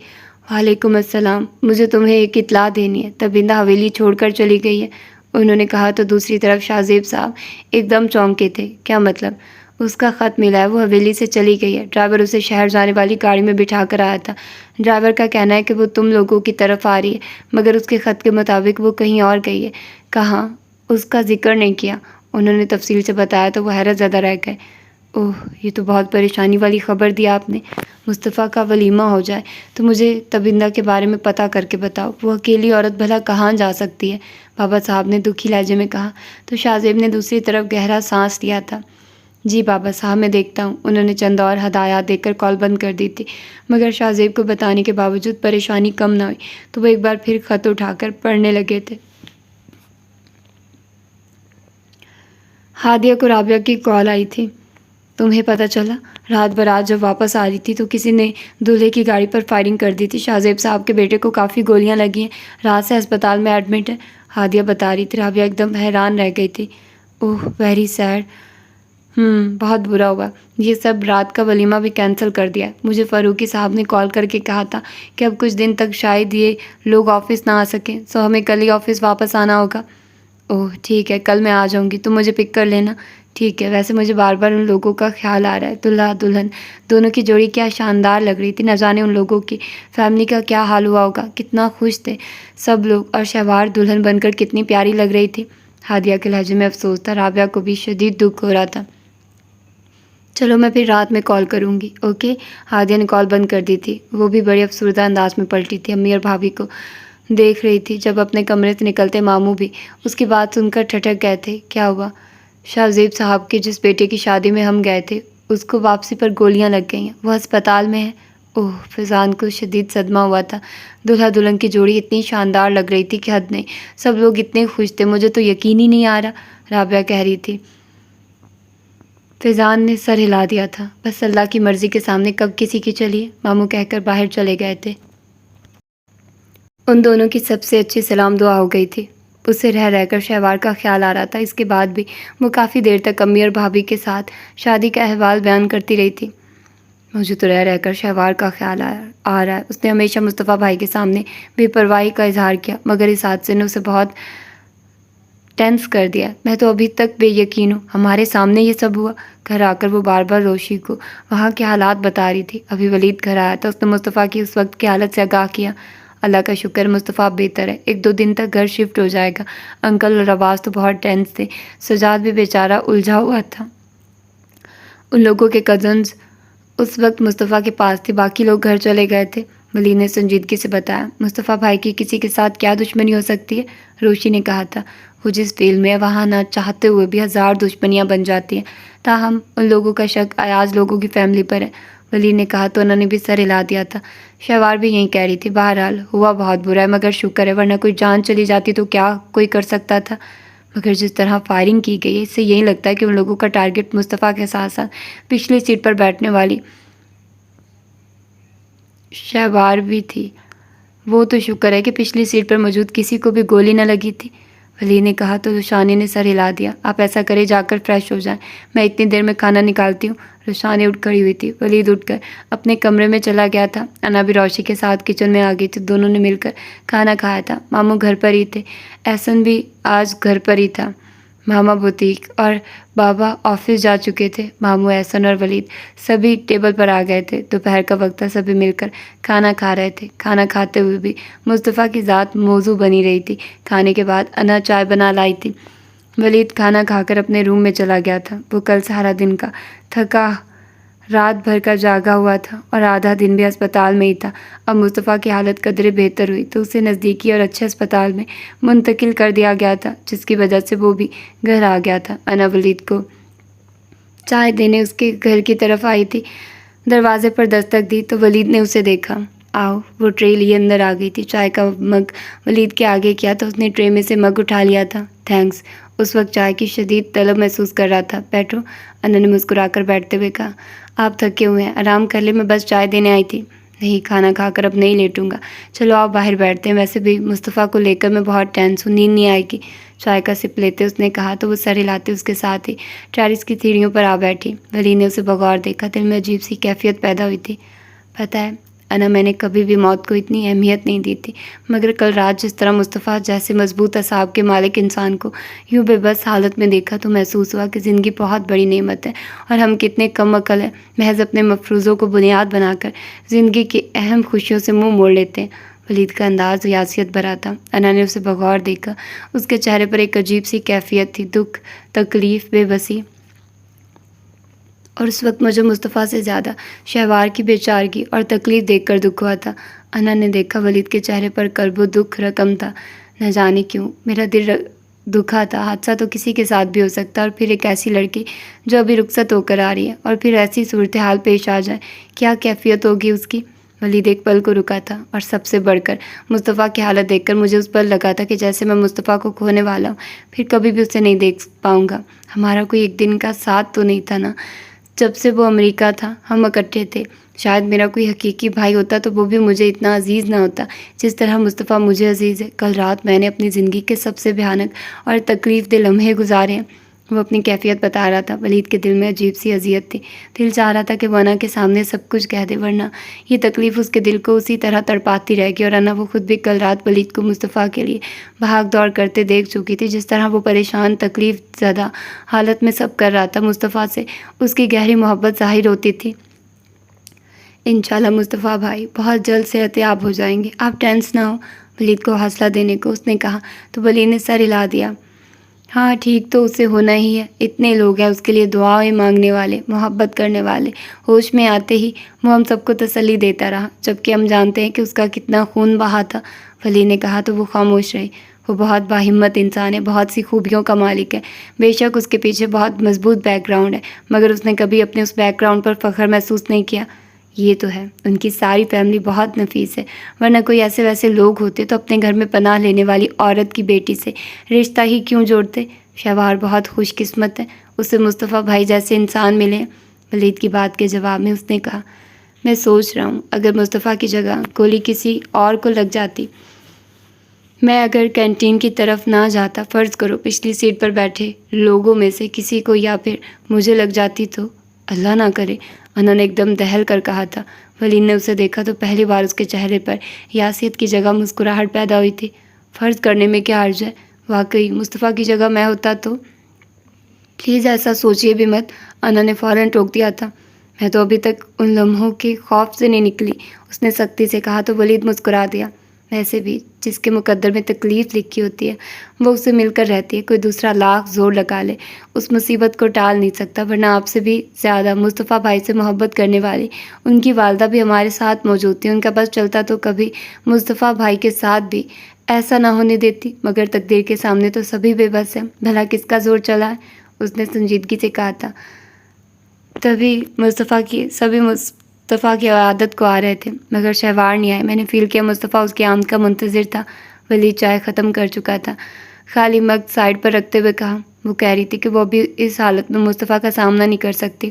وعلیکم السلام، مجھے تمہیں ایک اطلاع دینی ہے۔ تبندہ حویلی چھوڑ کر چلی گئی ہے، انہوں نے کہا تو دوسری طرف شاہ زیب صاحب ایک دم چونکے تھے۔ کیا مطلب؟ اس کا خط ملا ہے، وہ حویلی سے چلی گئی ہے۔ ڈرائیور اسے شہر جانے والی گاڑی میں بٹھا کر آیا تھا۔ ڈرائیور کا کہنا ہے کہ وہ تم لوگوں کی طرف آ رہی ہے، مگر اس کے خط کے مطابق وہ کہیں اور گئی ہے۔ کہاں؟ اس کا ذکر نہیں کیا۔ انہوں نے تفصیل سے بتایا تو وہ حیرت زدہ رہ گئے۔ اوہ، یہ تو بہت پریشانی والی خبر دی آپ نے۔ مصطفیٰ کا ولیمہ ہو جائے تو مجھے تبندہ کے بارے میں پتہ کر کے بتاؤ۔ وہ اکیلی عورت بھلا کہاں جا سکتی ہے؟ بابا صاحب نے دکھی لہجے میں کہا تو شاہ زیب نے دوسری طرف گہرا سانس لیا تھا۔ جی بابا صاحب، میں دیکھتا ہوں۔ انہوں نے چند اور ہدایات دے کر کال بند کر دی تھی، مگر شاہ زیب کو بتانے کے باوجود پریشانی کم نہ ہوئی تو وہ ایک بار پھر خط اٹھا کر پڑھنے لگے تھے۔ ہادیہ کو رابعہ کی کال آئی تھی۔ تمہیں پتہ چلا؟ رات برات جب واپس آ رہی تھی تو کسی نے دولہے کی گاڑی پر فائرنگ کر دی تھی۔ شاہ زیب صاحب کے بیٹے کو کافی گولیاں لگی ہیں، رات سے ہسپتال میں ایڈمٹ ہے۔ ہادیہ بتا رہی تھی۔ رابعہ ایک دم حیران رہ گئی تھی۔ اوہ، ویری سیڈ۔ بہت برا ہوا۔ یہ سب رات کا ولیمہ بھی کینسل کر دیا۔ مجھے فاروقی صاحب نے کال کر کے کہا تھا کہ اب کچھ دن تک شاید یہ لوگ آفس نہ آ سکیں، سو ہمیں کل ہی آفس واپس آنا ہوگا۔ اوہ ٹھیک ہے، کل میں آ جاؤں گی، تم مجھے پک کر لینا۔ ٹھیک ہے۔ ویسے مجھے بار بار ان لوگوں کا خیال آ رہا ہے، دلہا دلہن دونوں کی جوڑی کیا شاندار لگ رہی تھی۔ نہ جانے ان لوگوں کی فیملی کا کیا حال ہوا ہوگا، کتنا خوش تھے سب لوگ، اور شہوار دلہن بن کر کتنی پیاری لگ رہی تھی۔ ہادیہ کے لہجے میں افسوس تھا۔ رابعہ کو بھی شدید دکھ ہو رہا تھا۔ چلو میں پھر رات میں کال کروں گی، اوکے؟ ہادیہ نے کال بند کر دی تھی۔ وہ بھی بڑے افسردہ انداز میں پلٹی تھی، امی اور بھابھی کو دیکھ رہی تھی۔ جب اپنے کمرے سے نکلتے ماموں بھی اس کی بات سن کر ٹھٹک گئے تھے۔ کیا ہوا؟ شاہ زیب صاحب کے جس بیٹے کی شادی میں ہم گئے تھے اس کو واپسی پر گولیاں لگ گئی ہیں، وہ ہسپتال میں ہے۔ اوہ، فیضان کو شدید صدمہ ہوا تھا۔ دلہا دلہن کی جوڑی اتنی شاندار لگ رہی تھی کہ حد نہیں، سب لوگ اتنے خوش تھے، مجھے تو یقین ہی نہیں آ رہا، رابعہ کہہ رہی تھی۔ فیضان نے سر ہلا دیا تھا۔ بس اللہ کی مرضی کے سامنے کب کسی کی چلیے، ماموں کہہ کر باہر چلے گئے تھے۔ ان دونوں کی سب سے اچھی سلام دعا ہو گئی تھی۔ اسے رہ رہ کر شہوار کا خیال آ رہا تھا۔ اس کے بعد بھی وہ کافی دیر تک امی اور بھابھی کے ساتھ شادی کا احوال بیان کرتی رہی تھی۔ مجھے تو رہ رہ کر شہوار کا خیال آ رہا ہے۔ اس نے ہمیشہ مصطفیٰ بھائی کے سامنے بے پرواہی کا اظہار کیا، مگر اس حادثے نے اسے بہت ٹینس کر دیا۔ میں تو ابھی تک بے یقین ہوں، ہمارے سامنے یہ سب ہوا۔ گھر آ کر وہ بار بار روشی کو وہاں کے حالات بتا رہی تھی۔ ابھی ولید گھر آیا تھا، اس نے مصطفیٰ کی اس وقت کی حالت سے آگاہ کیا۔ اللہ کا شکر، مصطفیٰ بہتر ہے، 1-2 دن تک گھر شفٹ ہو جائے گا۔ انکل اور عباس تو بہت ٹینس تھے، سجاد بھی بیچارہ الجھا ہوا تھا۔ ان لوگوں کے کزنز اس وقت مصطفیٰ کے پاس تھے، باقی لوگ گھر چلے گئے تھے۔ ولید نے سنجیدگی سے بتایا۔ مصطفیٰ بھائی کی کسی کے ساتھ کیا دشمنی ہو سکتی ہے؟ روشی نے کہا تھا۔ وہ جس فیلڈ میں وہاں نہ چاہتے ہوئے بھی ہزار دشمنیاں بن جاتی ہیں، تاہم ان لوگوں کا شک ایاز لوگوں کی فیملی پر ہے۔ ولید نے کہا تو انہوں نے بھی سر ہلا دیا تھا۔ شہوار بھی یہی کہہ رہی تھی۔ بہرحال ہوا بہت برا ہے، مگر شکر ہے، ورنہ کوئی جان چلی جاتی تو کیا کوئی کر سکتا تھا؟ مگر جس طرح فائرنگ کی گئی ہے، اس سے یہی لگتا ہے کہ ان لوگوں کا ٹارگٹ مصطفیٰ کے ساتھ ساتھ پچھلی سیٹ پر بیٹھنے والی شہوار بھی تھی۔ وہ تو شکر ہے کہ پچھلی سیٹ پر موجود کسی کو بھی گولی نہ لگی تھی۔ ولید نے کہا تو روشانی نے سر ہلا دیا۔ آپ ایسا کریں، جا کر فریش ہو جائیں، میں اتنی دیر میں کھانا نکالتی ہوں۔ روشانی اٹھ کھڑی ہوئی تھی۔ ولید اٹھ کر اپنے کمرے میں چلا گیا تھا۔ انا بھی روشی کے ساتھ کچن میں آ گئی تھی۔ دونوں نے مل کر کھانا کھایا تھا۔ ماموں گھر پر ہی تھے، احسن بھی آج گھر پر ہی تھا۔ ماما بوتیک اور بابا آفس جا چکے تھے۔ ماموں، احسن اور ولید سبھی ٹیبل پر آ گئے تھے۔ دوپہر کا وقت تھا، سبھی مل کر کھانا کھا رہے تھے۔ کھانا کھاتے ہوئے بھی مصطفیٰ کی ذات موضوع بنی رہی تھی۔ کھانے کے بعد انا چائے بنا لائی تھی۔ ولید کھانا کھا کر اپنے روم میں چلا گیا تھا۔ وہ کل سارا دن کا تھکا، رات بھر کا جاگا ہوا تھا اور آدھا دن بھی اسپتال میں ہی تھا۔ اب مصطفیٰ کی حالت قدرے بہتر ہوئی تو اسے نزدیکی اور اچھے اسپتال میں منتقل کر دیا گیا تھا، جس کی وجہ سے وہ بھی گھر آ گیا تھا۔ انا ولید کو چائے دینے اس کے گھر کی طرف آئی تھی۔ دروازے پر دستک دی تو ولید نے اسے دیکھا۔ آؤ، وہ ٹرے لیے اندر آ گئی تھی۔ چائے کا مگ ولید کے آگے کیا تو اس نے ٹرے میں سے مگ اٹھا لیا تھا۔ تھینکس۔ اس وقت چائے کی شدید طلب محسوس کر رہا تھا۔ بیٹھو، انا نے مسکرا کر بیٹھتے ہوئے کہا۔ آپ تھکے ہوئے ہیں، آرام کر لیں، میں بس چائے دینے آئی تھی۔ نہیں، کھانا کھا کر اب نہیں لیٹوں گا۔ چلو آپ باہر بیٹھتے ہیں، ویسے بھی مصطفیٰ کو لے کر میں بہت ٹینس ہوں، نیند نہیں آئے گی۔ چائے کا سپ لیتے اس نے کہا تو وہ سر ہلاتے اس کے ساتھ ہی ٹیرس کی سیڑھیوں پر آ بیٹھی۔ ولید نے اسے بغور دیکھا۔ دل میں عجیب سی کیفیت پیدا ہوئی تھی۔ پتہ ہے انا، میں نے کبھی بھی موت کو اتنی اہمیت نہیں دی تھی، مگر کل رات جس طرح مصطفیٰ جیسے مضبوط اعصاب کے مالک انسان کو یوں بے بس حالت میں دیکھا تو محسوس ہوا کہ زندگی بہت بڑی نعمت ہے اور ہم کتنے کم عقل ہیں، محض اپنے مفروضوں کو بنیاد بنا کر زندگی کی اہم خوشیوں سے منہ موڑ لیتے ہیں۔ ولید کا انداز ریاسیت بھرا تھا۔ انا نے اسے بغور دیکھا۔ اس کے چہرے پر ایک عجیب سی کیفیت تھی، دکھ، تکلیف، بے بسی، اور اس وقت مجھے مصطفیٰ سے زیادہ شہوار کی بے چارگی اور تکلیف دیکھ کر دکھ ہوا تھا۔ انا نے دیکھا ولید کے چہرے پر قلب و دکھ رقم تھا۔ نہ جانے کیوں میرا دل دکھا تھا۔ حادثہ تو کسی کے ساتھ بھی ہو سکتا ہے، اور پھر ایک ایسی لڑکی جو ابھی رخصت ہو کر آ رہی ہے، اور پھر ایسی صورتحال پیش آ جائے، کیا کیفیت ہوگی اس کی؟ ولید ایک پل کو رکا تھا، اور سب سے بڑھ کر مصطفیٰ کی حالت دیکھ کر مجھے اس پر لگا تھا کہ جیسے میں مصطفیٰ کو کھونے والا ہوں، پھر کبھی بھی اسے نہیں دیکھ پاؤں گا۔ ہمارا کوئی ایک دن کا ساتھ تو نہیں تھا نا؟ جب سے وہ امریکہ تھا ہم اکٹھے تھے۔ شاید میرا کوئی حقیقی بھائی ہوتا تو وہ بھی مجھے اتنا عزیز نہ ہوتا جس طرح مصطفیٰ مجھے عزیز ہے۔ کل رات میں نے اپنی زندگی کے سب سے بھیانک اور تکلیف دہ لمحے گزارے ہیں۔ وہ اپنی کیفیت بتا رہا تھا۔ ولید کے دل میں عجیب سی اذیت تھی۔ دل چاہ رہا تھا کہ وہ انا کے سامنے سب کچھ کہہ دے، ورنہ یہ تکلیف اس کے دل کو اسی طرح تڑپاتی رہے گی، اور انا وہ خود بھی کل رات ولید کو مصطفیٰ کے لیے بھاگ دوڑ کرتے دیکھ چکی تھی، جس طرح وہ پریشان، تکلیف زدہ حالت میں سب کر رہا تھا۔ مصطفیٰ سے اس کی گہری محبت ظاہر ہوتی تھی۔ انشاءاللہ مصطفیٰ بھائی بہت جلد صحت یاب ہو جائیں گے، آپ ٹینس نہ ہو، ولید کو حوصلہ دینے کو اس نے کہا تو ولید نے سر ہلا دیا۔ ہاں ٹھیک تو اسے ہونا ہی ہے، اتنے لوگ ہیں اس کے لیے دعائیں مانگنے والے، محبت کرنے والے۔ ہوش میں آتے ہی وہ ہم سب کو تسلی دیتا رہا، جبکہ ہم جانتے ہیں کہ اس کا کتنا خون بہا تھا۔ ولید نے کہا تو وہ خاموش رہی۔ وہ بہت باہمت انسان ہے، بہت سی خوبیوں کا مالک ہے۔ بے شک اس کے پیچھے بہت مضبوط بیک گراؤنڈ ہے، مگر اس نے کبھی اپنے اس بیک گراؤنڈ پر فخر محسوس نہیں کیا۔ یہ تو ہے، ان کی ساری فیملی بہت نفیس ہے، ورنہ کوئی ایسے ویسے لوگ ہوتے تو اپنے گھر میں پناہ لینے والی عورت کی بیٹی سے رشتہ ہی کیوں جوڑتے؟ شہوار بہت خوش قسمت ہے، اسے مصطفیٰ بھائی جیسے انسان ملے۔ ولید کی بات کے جواب میں اس نے کہا، میں سوچ رہا ہوں اگر مصطفیٰ کی جگہ گولی کسی اور کو لگ جاتی، میں اگر کینٹین کی طرف نہ جاتا، فرض کرو پچھلی سیٹ پر بیٹھے لوگوں میں سے کسی کو یا پھر مجھے لگ جاتی تو؟ اللہ نہ کرے، انہوں نے ایک دم دہل کر کہا تھا۔ ولید نے اسے دیکھا تو پہلی بار اس کے چہرے پر یاسیت کی جگہ مسکراہٹ پیدا ہوئی تھی۔ فرض کرنے میں کیا حرج ہے؟ واقعی مصطفیٰ کی جگہ میں ہوتا تو؟ پلیز ایسا سوچیے بھی مت، انا نے فوراً ٹوک دیا تھا۔ میں تو ابھی تک ان لمحوں کے خوف سے نہیں نکلی، اس نے سختی سے کہا تو ولید مسکرا دیا۔ ویسے بھی جس کے مقدر میں تکلیف لکھی ہوتی ہے وہ اسے مل کر رہتی ہے، کوئی دوسرا لاکھ زور لگا لے اس مصیبت کو ٹال نہیں سکتا۔ ورنہ آپ سے بھی زیادہ مصطفیٰ بھائی سے محبت کرنے والی ان کی والدہ بھی ہمارے ساتھ موجود تھی، ان کا بس چلتا تو کبھی مصطفیٰ بھائی کے ساتھ بھی ایسا نہ ہونے دیتی، مگر تقدیر کے سامنے تو سبھی بے بس ہیں، بھلا کس کا زور چلا ہے، اس نے سنجیدگی سے کہا تھا۔ سبھی مصطفیٰ کی عادت کو آ رہے تھے مگر شہوار نہیں آئے۔ میں نے فیل کیا مصطفیٰ اس کی آمد کا منتظر تھا۔ ولید چائے ختم کر چکا تھا، خالی مگ سائڈ پر رکھتے ہوئے کہا۔ وہ کہہ رہی تھی کہ وہ ابھی اس حالت میں مصطفیٰ کا سامنا نہیں کر سکتی۔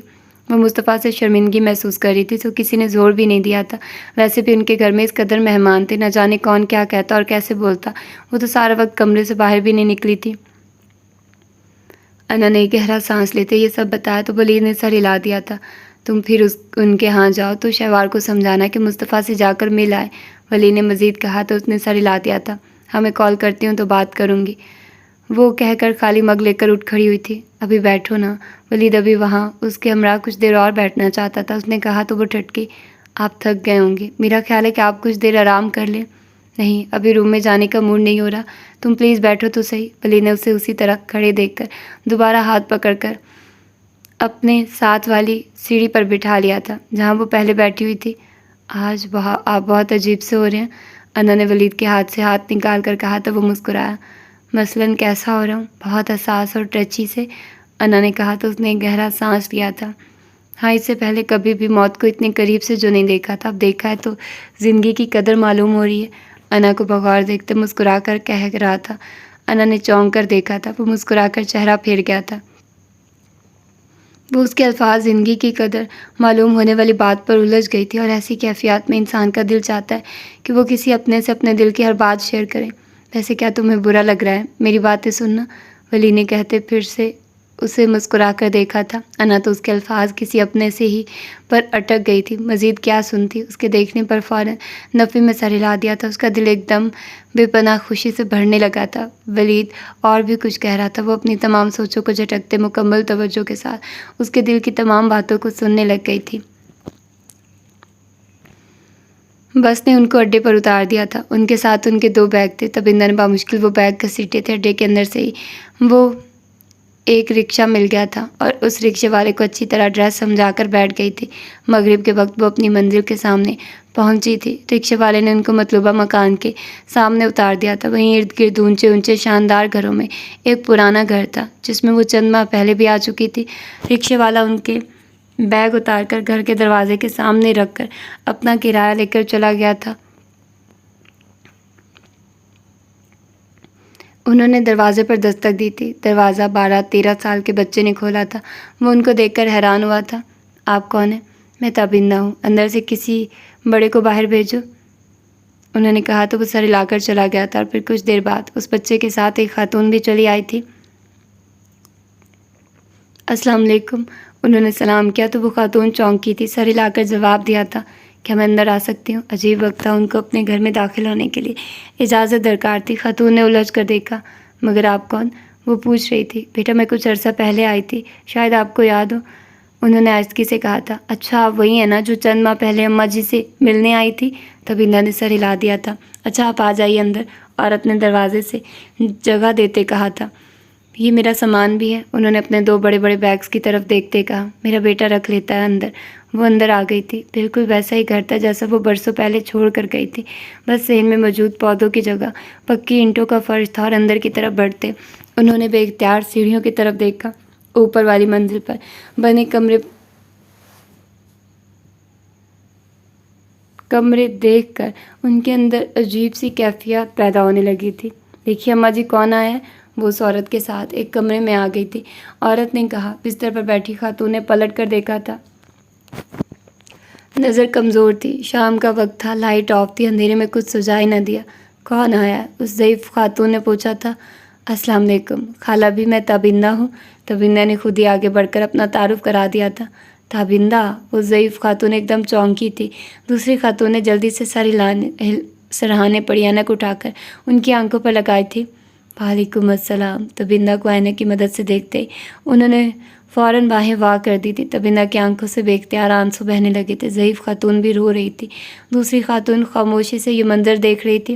وہ مصطفیٰ سے شرمندگی محسوس کر رہی تھی تو کسی نے زور بھی نہیں دیا تھا۔ ویسے بھی ان کے گھر میں اس قدر مہمان تھے، نہ جانے کون کیا کہتا اور کیسے بولتا۔ وہ تو سارا وقت کمرے سے باہر بھی نہیں نکلی تھی۔ انا نے گہرا سانس لیتے یہ سب بتایا تو ولید نے سر ہلا دیا تھا۔ تم پھر ان کے ہاں جاؤ تو شہوار کو سمجھانا کہ مصطفیٰ سے جا کر مل آئے، ولید نے مزید کہا تو اس نے سر ہلا دیا تھا۔ ہاں میں کال کرتی ہوں تو بات کروں گی، وہ کہہ کر خالی مگ لے کر اٹھ کھڑی ہوئی تھی۔ ابھی بیٹھو نا، ولید ابھی وہاں اس کے ہمراہ کچھ دیر اور بیٹھنا چاہتا تھا۔ اس نے کہا تو وہ ٹھٹکی، آپ تھک گئے ہوں گے، میرا خیال ہے کہ آپ کچھ دیر آرام کر لیں۔ نہیں، ابھی روم میں جانے کا موڈ نہیں ہو رہا، تم پلیز بیٹھو تو صحیح۔ ولید نے اسے اسی طرح کھڑے دیکھ کر دوبارہ ہاتھ پکڑ کر اپنے ساتھ والی سیڑھی پر بٹھا لیا تھا جہاں وہ پہلے بیٹھی ہوئی تھی۔ آج آپ بہت عجیب سے ہو رہے ہیں، انا نے ولید کے ہاتھ سے ہاتھ نکال کر کہا تو وہ مسکرایا۔ مثلاً کیسا ہو رہا ہوں؟ بہت حساس اور ٹچی سے، انا نے کہا تو اس نے گہرا سانس لیا تھا۔ ہاں، اس سے پہلے کبھی بھی موت کو اتنے قریب سے جو نہیں دیکھا تھا، اب دیکھا ہے تو زندگی کی قدر معلوم ہو رہی ہے، انا کو بغور دیکھتے مسکرا کر کہہ رہا تھا۔ انا نے چونک کر دیکھا تھا، وہ مسکرا کر چہرہ پھیر گیا تھا۔ وہ اس کے الفاظ زندگی کی قدر معلوم ہونے والی بات پر الجھ گئی تھی، اور ایسی کیفیات میں انسان کا دل چاہتا ہے کہ وہ کسی اپنے سے اپنے دل کی ہر بات شیئر کرے۔ ویسے کیا تمہیں برا لگ رہا ہے میری باتیں سننا؟ ولید نے کہتے پھر سے اسے مسکرا کر دیکھا تھا۔ انا تو اس کے الفاظ کسی اپنے سے ہی پر اٹک گئی تھی، مزید کیا سنتی۔ اس کے دیکھنے پر فوراً نفی میں سر ہلا دیا تھا، اس کا دل ایک دم بے پناہ خوشی سے بھرنے لگا تھا۔ ولید اور بھی کچھ کہہ رہا تھا، وہ اپنی تمام سوچوں کو جھٹکتے مکمل توجہ کے ساتھ اس کے دل کی تمام باتوں کو سننے لگ گئی تھی۔ بس نے ان کو اڈے پر اتار دیا تھا، ان کے ساتھ ان کے 2 بیگ تھے۔ تبندہ نے بامشکل وہ بیگ گھسیٹے تھے، اڈے کے اندر سے ہی وہ ایک رکشہ مل گیا تھا اور اس رکشے والے کو اچھی طرح ڈریس سمجھا کر بیٹھ گئی تھی۔ مغرب کے وقت وہ اپنی منزل کے سامنے پہنچی تھی۔ رکشے والے نے ان کو مطلوبہ مکان کے سامنے اتار دیا تھا۔ وہیں ارد گرد اونچے اونچے شاندار گھروں میں ایک پرانا گھر تھا جس میں وہ چند ماہ پہلے بھی آ چکی تھی۔ رکشے والا ان کے بیگ اتار کر گھر کے دروازے کے سامنے رکھ کر اپنا کرایہ لے کر چلا گیا تھا۔ انہوں نے دروازے پر دستک دی تھی۔ دروازہ 12-13 سال کے بچے نے کھولا تھا۔ وہ ان کو دیکھ کر حیران ہوا تھا۔ آپ کون ہیں؟ میں تابندہ ہوں، اندر سے کسی بڑے کو باہر بھیجو، انہوں نے کہا تو وہ سر ہلا کر چلا گیا تھا، اور پھر کچھ دیر بعد اس بچے کے ساتھ ایک خاتون بھی چلی آئی تھی۔ السلام علیکم، انہوں نے سلام کیا تو وہ خاتون چونکی تھی، سر ہلا کر جواب دیا تھا، کیا میں اندر آ سکتی ہوں؟ عجیب وقت تھا ان کو اپنے گھر میں داخل ہونے کے لیے اجازت درکار تھی۔ خاتون نے الجھ کر دیکھا، مگر آپ کون؟ وہ پوچھ رہی تھی۔ بیٹا میں کچھ عرصہ پہلے آئی تھی، شاید آپ کو یاد ہو، انہوں نے آہستگی سے کہا تھا۔ اچھا آپ وہی ہیں نا جو چند ماہ پہلے اماں جی سے ملنے آئی تھی؟ تبندہ نے سر ہلا دیا تھا۔ اچھا آپ آ جائیے اندر، عورت نے دروازے سے جگہ دیتے کہا تھا۔ یہ میرا سامان بھی ہے، انہوں نے اپنے 2 بڑے بڑے بیگز کی طرف دیکھتے کہا۔ میرا بیٹا رکھ لیتا ہے اندر۔ وہ اندر آ گئی تھی۔ بالکل ویسا ہی گھر تھا جیسا وہ برسوں پہلے چھوڑ کر گئی تھی، بس صحن میں موجود پودوں کی جگہ پکی اینٹوں کا فرش تھا، اور اندر کی طرف بڑھتے انہوں نے بے اختیار سیڑھیوں کی طرف دیکھا۔ اوپر والی منزل پر بنے کمرے دیکھ کر ان کے اندر عجیب سی کیفیت پیدا ہونے لگی تھی۔ دیکھیے اماں جی کون آیا ہے؟ وہ اس عورت کے ساتھ ایک کمرے میں آ گئی تھی، عورت نے کہا۔ بستر پر بیٹھی خاتون نے پلٹ کر دیکھا تھا، نظر کمزور تھی، شام کا وقت تھا، لائٹ آف تھی، اندھیرے میں کچھ سجائی نہ دیا۔ کون آیا؟ اس ضعیف خاتون نے پوچھا تھا۔ السلام علیکم خالہ بھی، میں تابندہ ہوں۔ تابندہ نے خود ہی آگے بڑھ کر اپنا تعارف کرا دیا تھا۔ تابندہ؟ وہ ضعیف خاتون ایک دم چونکی تھی۔ دوسری خاتون نے جلدی سے سرہانے پڑی اینک اٹھا کر ان کی آنکھوں پر لگائی تھی۔ وعلیکم السلام۔ تبندہ کو اینک کی مدد سے دیکھتے ہی انہوں نے فوراً باہیں واہ کر دی تھی۔ تبندہ کی آنکھوں سے بے اختیار آنسو بہنے لگے تھے۔ ضعیف خاتون بھی رو رہی تھی۔ دوسری خاتون خاموشی سے یہ منظر دیکھ رہی تھی۔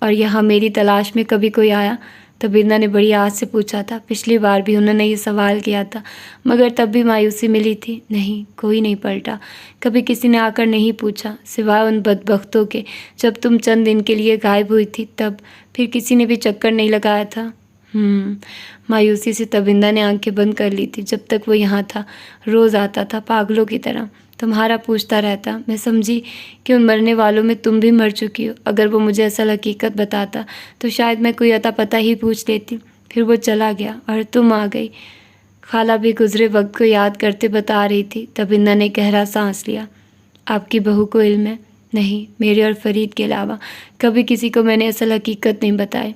اور یہاں میری تلاش میں کبھی کوئی آیا؟ تبندہ نے بڑی آس سے پوچھا تھا۔ پچھلی بار بھی انہوں نے یہ سوال کیا تھا مگر تب بھی مایوسی ملی تھی۔ نہیں، کوئی نہیں پلٹا، کبھی کسی نے آ کر نہیں پوچھا سوائے ان بدبختوں کے۔ جب تم چند دن کے لیے غائب ہوئی تھی تب پھر کسی نے بھی چکر نہیں لگایا تھا؟ مایوسی سے تبندہ نے آنکھیں بند کر لی تھی۔ جب تک وہ یہاں تھا روز آتا تھا پاگلوں کی طرح، تمہارا پوچھتا رہتا۔ میں سمجھی کہ ان مرنے والوں میں تم بھی مر چکی ہو۔ اگر وہ مجھے اصل حقیقت بتاتا تو شاید میں کوئی اتا پتہ ہی پوچھ لیتی۔ پھر وہ چلا گیا اور تم آ گئی۔ خالہ بھی گزرے وقت کو یاد کرتے بتا رہی تھی۔ تبندہ نے گہرا سانس لیا۔ آپ کی بہو کو علم ہے؟ نہیں، میرے اور فرید کے علاوہ کبھی کسی کو میں نے اصل حقیقت نہیں بتائی۔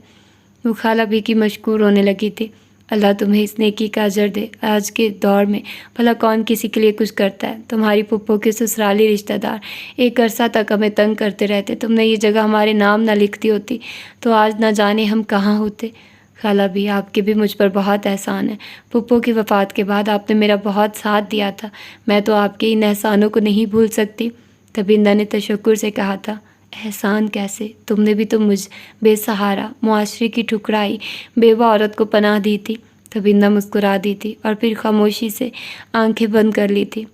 وہ خالہ بھی کی مشکور ہونے لگی تھی۔ اللہ تمہیں اس نیکی کا اجر دے۔ آج کے دور میں بھلا کون کسی کے لیے کچھ کرتا ہے؟ تمہاری پھپھو کے سسرالی رشتہ دار ایک عرصہ تک ہمیں تنگ کرتے رہتے۔ تم نے یہ جگہ ہمارے نام نہ لکھتی ہوتی تو آج نہ جانے ہم کہاں ہوتے۔ خالہ بھی، آپ کے بھی مجھ پر بہت احسان ہے۔ پھپھو کی وفات کے بعد آپ نے میرا بہت ساتھ دیا تھا، میں تو آپ کے ان احسانوں کو نہیں بھول سکتی۔ تبندہ نے تشکر سے کہا تھا۔ احسان کیسے؟ تم نے بھی تو مجھ بے سہارا، معاشرے کی ٹھکرائی بیوہ عورت کو پناہ دی تھی۔ تبندہ مسکرا دی تھی اور پھر خاموشی سے آنکھیں بند کر لی تھی۔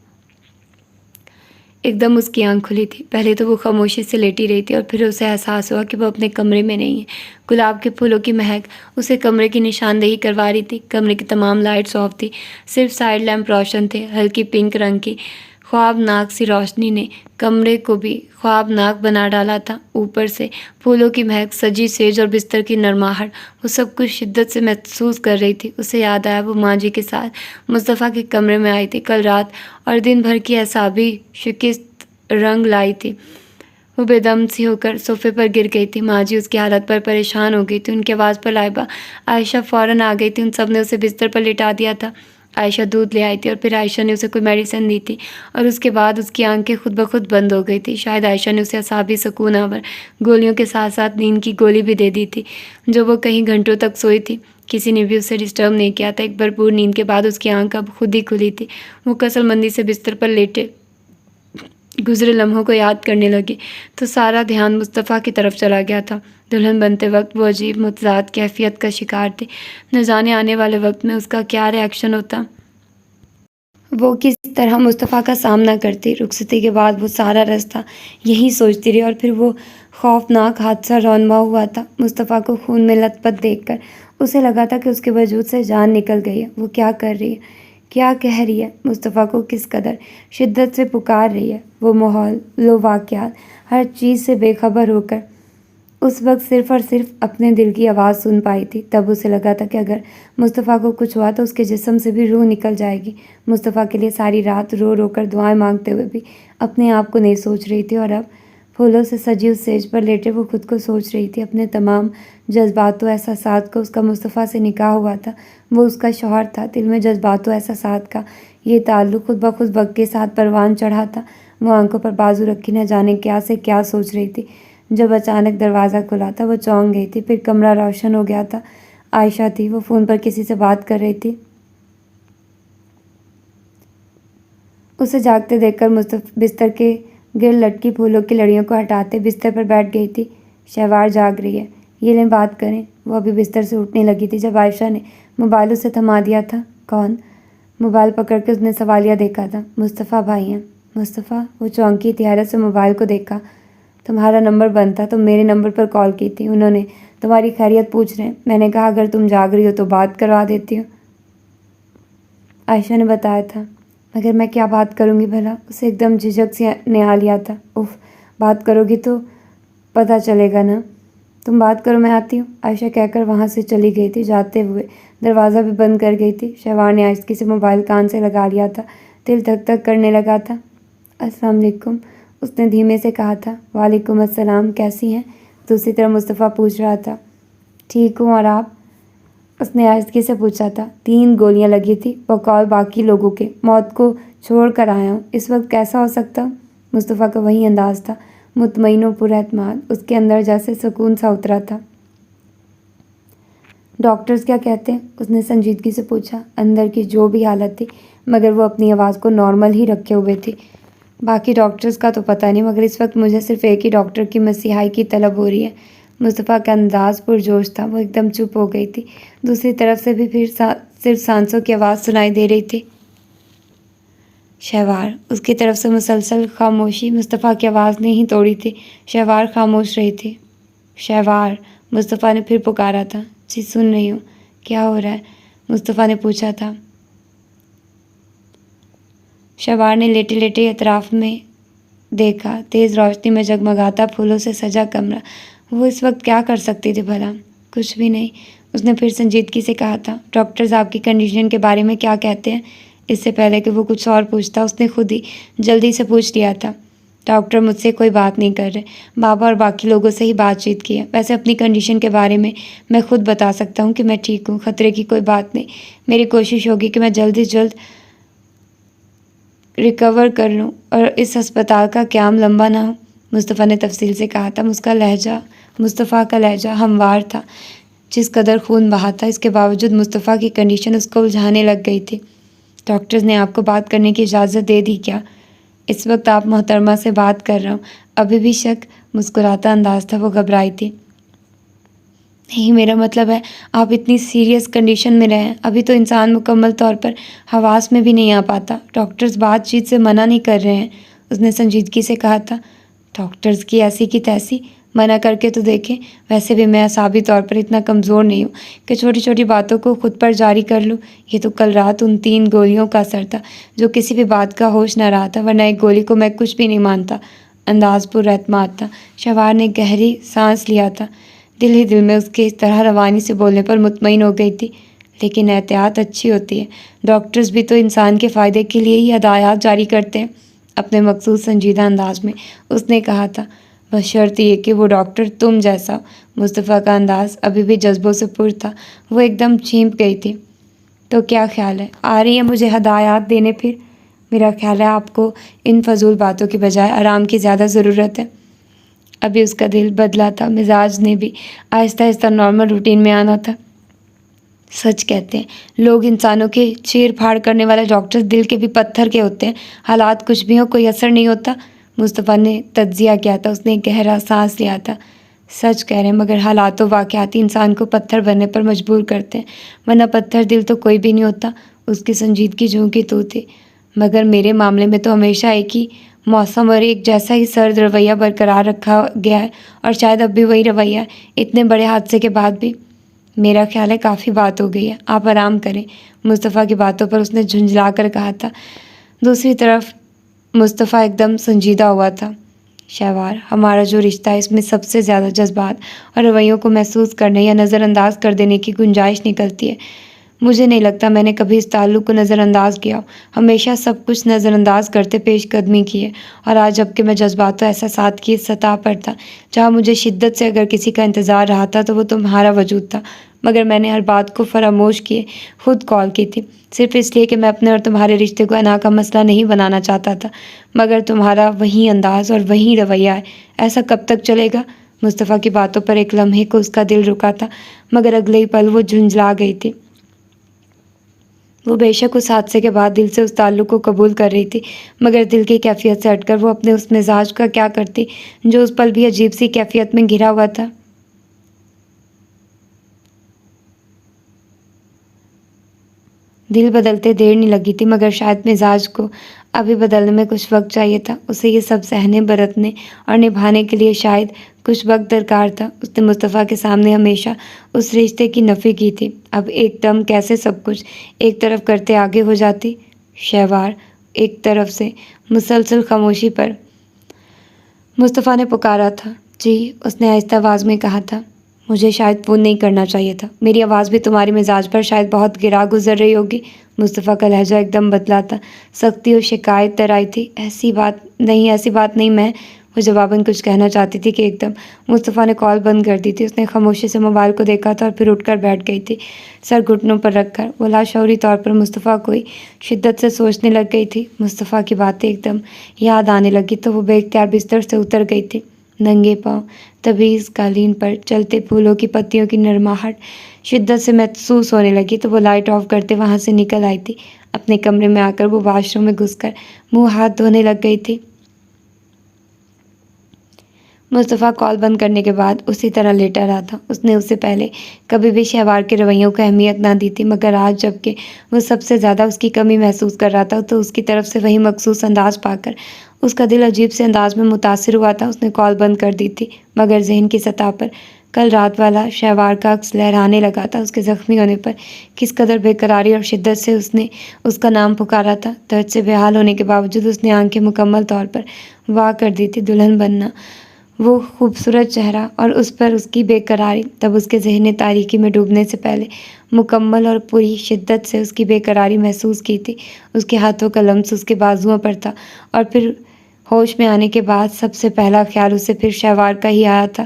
ایک دم اس کی آنکھ کھلی تھی۔ پہلے تو وہ خاموشی سے لیٹی رہی تھی اور پھر اسے احساس ہوا کہ وہ اپنے کمرے میں نہیں ہے۔ گلاب کے پھولوں کی مہک اسے کمرے کی نشاندہی کروا رہی تھی۔ کمرے کی تمام لائٹس آف تھی، صرف سائڈ لیمپ روشن تھے۔ ہلکی پنک رنگ کی خوابناک سی روشنی نے کمرے کو بھی خوابناک بنا ڈالا تھا۔ اوپر سے پھولوں کی مہک، سجی سیج اور بستر کی نرماہٹ، وہ سب کچھ شدت سے محسوس کر رہی تھی۔ اسے یاد آیا وہ ماں جی کے ساتھ مصطفیٰ کے کمرے میں آئی تھی کل رات اور دن بھر کی اعصابی شکست رنگ لائی تھی۔ وہ بے دم سی ہو کر صوفے پر گر گئی تھی۔ ماں جی اس کی حالت پر پریشان ہو گئی تھی۔ ان کی آواز پر لائبہ عائشہ فوراً آ گئی تھی۔ ان سب نے اسے بستر پر لٹا دیا تھا۔ عائشہ دودھ لے آئی تھی اور پھر عائشہ نے اسے کوئی میڈیسن دی تھی اور اس کے بعد اس کی آنکھیں خود بخود بند ہو گئی تھی۔ شاید عائشہ نے اسے اعصابی سکون آور گولیوں کے ساتھ ساتھ نیند کی گولی بھی دے دی تھی جو وہ کئی گھنٹوں تک سوئی تھی۔ کسی نے بھی اسے ڈسٹرب نہیں کیا تھا۔ ایک بھرپور نیند کے بعد اس کی آنکھ اب خود ہی کھلی تھی۔ وہ کسل مندی سے بستر پر لیٹے گزرے لمحوں کو یاد کرنے لگی تو سارا دھیان مصطفیٰ کی طرف چلا گیا تھا۔ دلہن بنتے وقت وہ عجیب متضاد کیفیت کا شکار تھی۔ نہ جانے آنے والے وقت میں اس کا کیا ری ایکشن ہوتا، وہ کس طرح مصطفیٰ کا سامنا کرتی۔ رخصتی کے بعد وہ سارا راستہ یہی سوچتی رہی اور پھر وہ خوفناک حادثہ رونما ہوا تھا۔ مصطفیٰ کو خون میں لت پت دیکھ کر اسے لگا تھا کہ اس کے وجود سے جان نکل گئی ہے۔ وہ کیا کر رہی ہے، کیا کہہ رہی ہے، مصطفیٰ کو کس قدر شدت سے پکار رہی ہے۔ وہ ماحول، لو واقعات، ہر چیز سے بے خبر ہو کر اس وقت صرف اور صرف اپنے دل کی آواز سن پائی تھی۔ تب اسے لگا تھا کہ اگر مصطفیٰ کو کچھ ہوا تو اس کے جسم سے بھی روح نکل جائے گی۔ مصطفیٰ کے لیے ساری رات رو رو کر دعائیں مانگتے ہوئے بھی اپنے آپ کو نہیں سوچ رہی تھی اور اب پھولوں سے سجی اس سیج پر لیٹے وہ خود کو سوچ رہی تھی، اپنے تمام جذبات و احساسات کو۔ اس کا مصطفیٰ سے نکاح ہوا تھا، وہ اس کا شوہر تھا۔ دل میں جذبات و احساسات کا یہ تعلق خود بخود وقت کے ساتھ پروان چڑھا تھا۔ وہ آنکھوں پر بازو رکھی نہ جانے کیا سے کیا سوچ رہی تھی۔ جب اچانک دروازہ کھلا تھا وہ چونک گئی تھی۔ پھر کمرہ روشن ہو گیا تھا۔ عائشہ تھی، وہ فون پر کسی سے بات کر رہی تھی۔ اسے جاگتے دیکھ کر بستر کے گر لٹکی پھولوں کی لڑیوں کو ہٹاتے بستر پر بیٹھ گئی تھی۔ شہوار جاگ رہی ہے، یہ لیں بات کریں۔ وہ ابھی بستر سے اٹھنے لگی تھی جب عائشہ نے موبائل اسے تھما دیا تھا۔ کون؟ موبائل پکڑ کے اس نے سوالیہ دیکھا تھا۔ مصطفیٰ بھائی ہیں۔ مصطفیٰ؟ وہ چونکی تھی، حیرت سے موبائل کو دیکھا۔ تمہارا نمبر بند تھا، تم میرے نمبر پر کال کی تھی، انہوں نے تمہاری خیریت پوچھ رہے ہیں۔ میں نے کہا اگر تم جاگ رہی ہو تو بات کروا دیتی ہو، عائشہ نے بتایا تھا۔ مگر میں کیا بات کروں گی بھلا؟ اسے ایک دم جھجک سی نے آ لیا تھا۔ اف، بات کرو گی تو پتہ چلے گا نا۔ تم بات کرو، میں آتی ہوں، عائشہ کہہ کر وہاں سے چلی گئی تھی۔ جاتے ہوئے دروازہ بھی بند کر گئی تھی۔ شہوار نے آہستگی سے موبائل کان سے لگا لیا تھا۔ دل دھک دھک کرنے لگا تھا۔ السلام علیکم، اس نے دھیمے سے کہا تھا۔ وعلیکم السلام، کیسی ہیں؟ دوسری طرف مصطفیٰ پوچھ رہا تھا۔ ٹھیک ہوں، اور آپ؟ اس نے آہستگی سے پوچھا تھا۔ 3 گولیاں لگی تھی بقول باقی لوگوں کے، موت کو چھوڑ کر آیا ہوں۔ اس وقت کیسا ہو سکتا ہوں؟ مصطفیٰ کا وہی انداز تھا، مطمئن و پر اعتماد۔ اس کے اندر جیسے سکون سا اترا تھا۔ ڈاکٹرز کیا کہتے ہیں؟ اس نے سنجیدگی سے پوچھا۔ اندر کی جو بھی حالت تھی مگر وہ اپنی آواز کو نارمل ہی رکھے ہوئے تھی۔ باقی ڈاکٹرز کا تو پتہ نہیں، مگر اس وقت مجھے صرف ایک ہی ڈاکٹر کی مسیحائی کی طلب ہو رہی ہے۔ مصطفیٰ کا انداز پرجوش تھا، وہ ایک دم چپ ہو گئی تھی۔ دوسری طرف سے بھی پھر صرف سانسوں کی آواز سنائی دے رہی تھی۔ شہوار، اس کی طرف سے مسلسل خاموشی مصطفیٰ کی آواز نے ہی توڑی تھی۔ شہوار خاموش رہی تھی۔ شہوار، مصطفیٰ نے پھر پکارا تھا۔ جی سن رہی ہوں۔ کیا ہو رہا ہے؟ مصطفیٰ نے پوچھا تھا۔ شہوار نے لیٹے لیٹے اطراف میں دیکھا۔ تیز روشنی میں جگمگاتا پھولوں سے سجا کمرہ۔ وہ اس وقت کیا کر سکتی تھی بھلا؟ کچھ بھی نہیں۔ اس نے پھر سنجیدگی سے کہا تھا، ڈاکٹرز آپ کی کنڈیشن کے بارے میں کیا کہتے ہیں؟ اس سے پہلے کہ وہ کچھ اور پوچھتا، اس نے خود ہی جلدی سے پوچھ لیا تھا۔ ڈاکٹر مجھ سے کوئی بات نہیں کر رہے، بابا اور باقی لوگوں سے ہی بات چیت کی ہے۔ ویسے اپنی کنڈیشن کے بارے میں خود بتا سکتا ہوں کہ میں ٹھیک ہوں، خطرے کی کوئی بات نہیں۔ میری کوشش ہوگی کہ میں جلد از جلد ریکور کر لوں اور اس ہسپتال کا قیام لمبا نہ ہو۔ مصطفیٰ نے تفصیل سے کہا تھا۔ مصطفیٰ کا لہجہ ہموار تھا۔ جس قدر خون بہا تھا، اس کے باوجود مصطفیٰ کی کنڈیشن اس کو الجھانے لگ گئی تھی۔ ڈاکٹرز نے آپ کو بات کرنے کی اجازت دے دی کیا؟ اس وقت آپ محترمہ سے بات کر رہا ہوں۔ ابھی بھی شک مسکراتا انداز تھا، وہ گھبرائی تھی۔ نہیں، میرا مطلب ہے آپ اتنی سیریس کنڈیشن میں رہیں، ابھی تو انسان مکمل طور پر حواس میں بھی نہیں آ پاتا۔ ڈاکٹرز بات چیت سے منع نہیں کر رہے ہیں، اس نے سنجیدگی سے کہا تھا۔ ڈاکٹرز کی ایسی کی تیسی، منع کر کے تو دیکھیں۔ ویسے بھی میں اعصابی طور پر اتنا کمزور نہیں ہوں کہ چھوٹی چھوٹی باتوں کو خود پر جاری کر لوں۔ یہ تو کل رات ان 3 گولیوں کا اثر تھا جو کسی بھی بات کا ہوش نہ رہا تھا، ورنہ ایک گولی کو میں کچھ بھی نہیں مانتا۔ انداز پر اعتماد تھا۔ شہوار نے گہری سانس لیا تھا۔ دل ہی دل میں اس کے اس طرح روانی سے بولنے پر مطمئن ہو گئی تھی۔ لیکن احتیاط اچھی ہوتی ہے۔ ڈاکٹرز بھی تو انسان کے فائدے کے لیے ہی ہدایات جاری کرتے ہیں، اپنے مخصوص سنجیدہ انداز میں اس نے کہا تھا۔ بشرط یہ کہ وہ ڈاکٹر تم جیسا ہو۔ مصطفیٰ کا انداز ابھی بھی جذبوں سے پر تھا، وہ ایک دم چینپ گئی تھی۔ تو کیا خیال ہے؟ آ رہی ہے مجھے ہدایات دینے پھر؟ میرا خیال ہے آپ کو ان فضول باتوں کی بجائے آرام کی زیادہ ضرورت ہے۔ ابھی اس کا دل بدلا تھا، مزاج نے بھی آہستہ آہستہ نارمل روٹین میں آنا تھا۔ سچ کہتے ہیں لوگ، انسانوں کے چیر پھاڑ کرنے والے ڈاکٹر دل کے بھی پتھر کے ہوتے ہیں۔ حالات کچھ بھی ہو، کوئی اثر نہیں ہوتا۔ مصطفیٰ نے تجزیہ کیا تھا، اس نے گہرا سانس لیا تھا۔ سچ کہہ رہے ہیں، مگر حالات و واقعات انسان کو پتھر بننے پر مجبور کرتے ہیں، ورنہ پتھر دل تو کوئی بھی نہیں ہوتا۔ اس کی سنجیدگی جھونکی تو تھی۔ مگر میرے معاملے میں تو ہمیشہ ایک ہی موسم اور ایک جیسا ہی سرد رویہ برقرار رکھا گیا ہے، اور شاید اب بھی وہی رویہ ہے، اتنے بڑے حادثے کے بعد بھی۔ میرا خیال ہے کافی بات ہو گئی ہے، آپ آرام کریں۔ مصطفیٰ کی باتوں پر اس نے جھنجھلا کر کہا تھا۔ دوسری طرف مصطفیٰ ایک دم سنجیدہ ہوا تھا۔ شہوار، ہمارا جو رشتہ ہے، اس میں سب سے زیادہ جذبات اور رویوں کو محسوس کرنے یا نظر انداز کر دینے کی گنجائش نکلتی ہے۔ مجھے نہیں لگتا میں نے کبھی اس تعلق کو نظر انداز کیا ہو، ہمیشہ سب کچھ نظر انداز کرتے پیش قدمی کی ہے۔ اور آج جب کہ میں جذبات و احساسات کی سطح پر تھا، جہاں مجھے شدت سے اگر کسی کا انتظار رہا تھا تو وہ تمہارا وجود تھا، مگر میں نے ہر بات کو فراموش کیے خود کال کی تھی، صرف اس لیے کہ میں اپنے اور تمہارے رشتے کو انا کا مسئلہ نہیں بنانا چاہتا تھا۔ مگر تمہارا وہی انداز اور وہی رویہ ہے، ایسا کب تک چلے گا؟ مصطفیٰ کی باتوں پر ایک لمحے کو اس کا دل رکا تھا، مگر اگلے ہی پل وہ جھنجھلا گئی تھی۔ وہ بے شک اس حادثے کے بعد دل سے اس تعلق کو قبول کر رہی تھی، مگر دل کی کیفیت سے ہٹ کر وہ اپنے اس مزاج کا کیا کرتی جو اس پل بھی عجیب سی کیفیت میں گھرا ہوا تھا۔ دل بدلتے دیر نہیں لگی تھی، مگر شاید مزاج کو ابھی بدلنے میں کچھ وقت چاہیے تھا۔ اسے یہ سب سہنے، برتنے اور نبھانے کے لیے شاید کچھ وقت درکار تھا۔ اس نے مصطفیٰ کے سامنے ہمیشہ اس رشتے کی نفی کی تھی، اب ایک دم کیسے سب کچھ ایک طرف کرتے آگے ہو جاتی؟ شہوار، ایک طرف سے مسلسل خاموشی پر مصطفیٰ نے پکارا تھا۔ جی، اس نے آہستہ آواز میں کہا تھا۔ مجھے شاید فون نہیں کرنا چاہیے تھا، میری آواز بھی تمہارے مزاج پر شاید بہت گرا گزر رہی ہوگی۔ مصطفیٰ کا لہجہ ایک دم بدلا تھا، سختی اور شکایت در آئی تھی۔ ایسی بات نہیں میں وہ جواباً کچھ کہنا چاہتی تھی کہ ایک دم مصطفیٰ نے کال بند کر دی تھی۔ اس نے خاموشی سے موبائل کو دیکھا تھا اور پھر اٹھ کر بیٹھ گئی تھی، سر گھٹنوں پر رکھ کر۔ وہ لاشعوری طور پر مصطفیٰ کو ہی شدت سے سوچنے لگ گئی تھی۔ مصطفیٰ کی باتیں ایک دم یاد آنے لگی تو وہ بے اختیار بستر سے اتر گئی تھی۔ ننگے پاؤں تبیز قالین پر چلتے پھولوں کی پتیوں کی نرماہٹ شدت سے محسوس ہونے لگی تو وہ لائٹ آف کرتے وہاں سے نکل آئی تھی۔ اپنے کمرے میں آ کر وہ واش روم میں گھس کر منہ ہاتھ دھونے لگ گئی تھی۔ مصطفیٰ کال بند کرنے کے بعد اسی طرح لیٹا رہا تھا۔ اس نے اس سے پہلے کبھی بھی شہوار کے رویوں کو اہمیت نہ دی تھی، مگر آج جب کہ وہ سب سے زیادہ اس کی کمی محسوس کر رہا تھا تو اس کی طرف سے وہی مخصوص انداز پا کر اس کا دل عجیب سے انداز میں متاثر ہوا تھا۔ اس نے کال بند کر دی تھی، مگر ذہن کی سطح پر کل رات والا شہوار کا عکس لہرانے لگا تھا۔ اس کے زخمی ہونے پر کس قدر بے قراری اور شدت سے اس نے اس کا نام پکارا تھا۔ درد سے بے حال ہونے کے باوجود اس نے آنکھیں مکمل طور پر وا کر دی تھی۔ دلہن بننا، وہ خوبصورت چہرہ اور اس پر اس کی بے قراری، تب اس کے ذہن نے تاریکی میں ڈوبنے سے پہلے مکمل اور پوری شدت سے اس کی بے قراری محسوس کی تھی۔ اس کے ہاتھوں کا لمس اس کے بازوؤں پر تھا اور پھر ہوش میں آنے کے بعد سب سے پہلا خیال اسے پھر شہوار کا ہی آیا تھا۔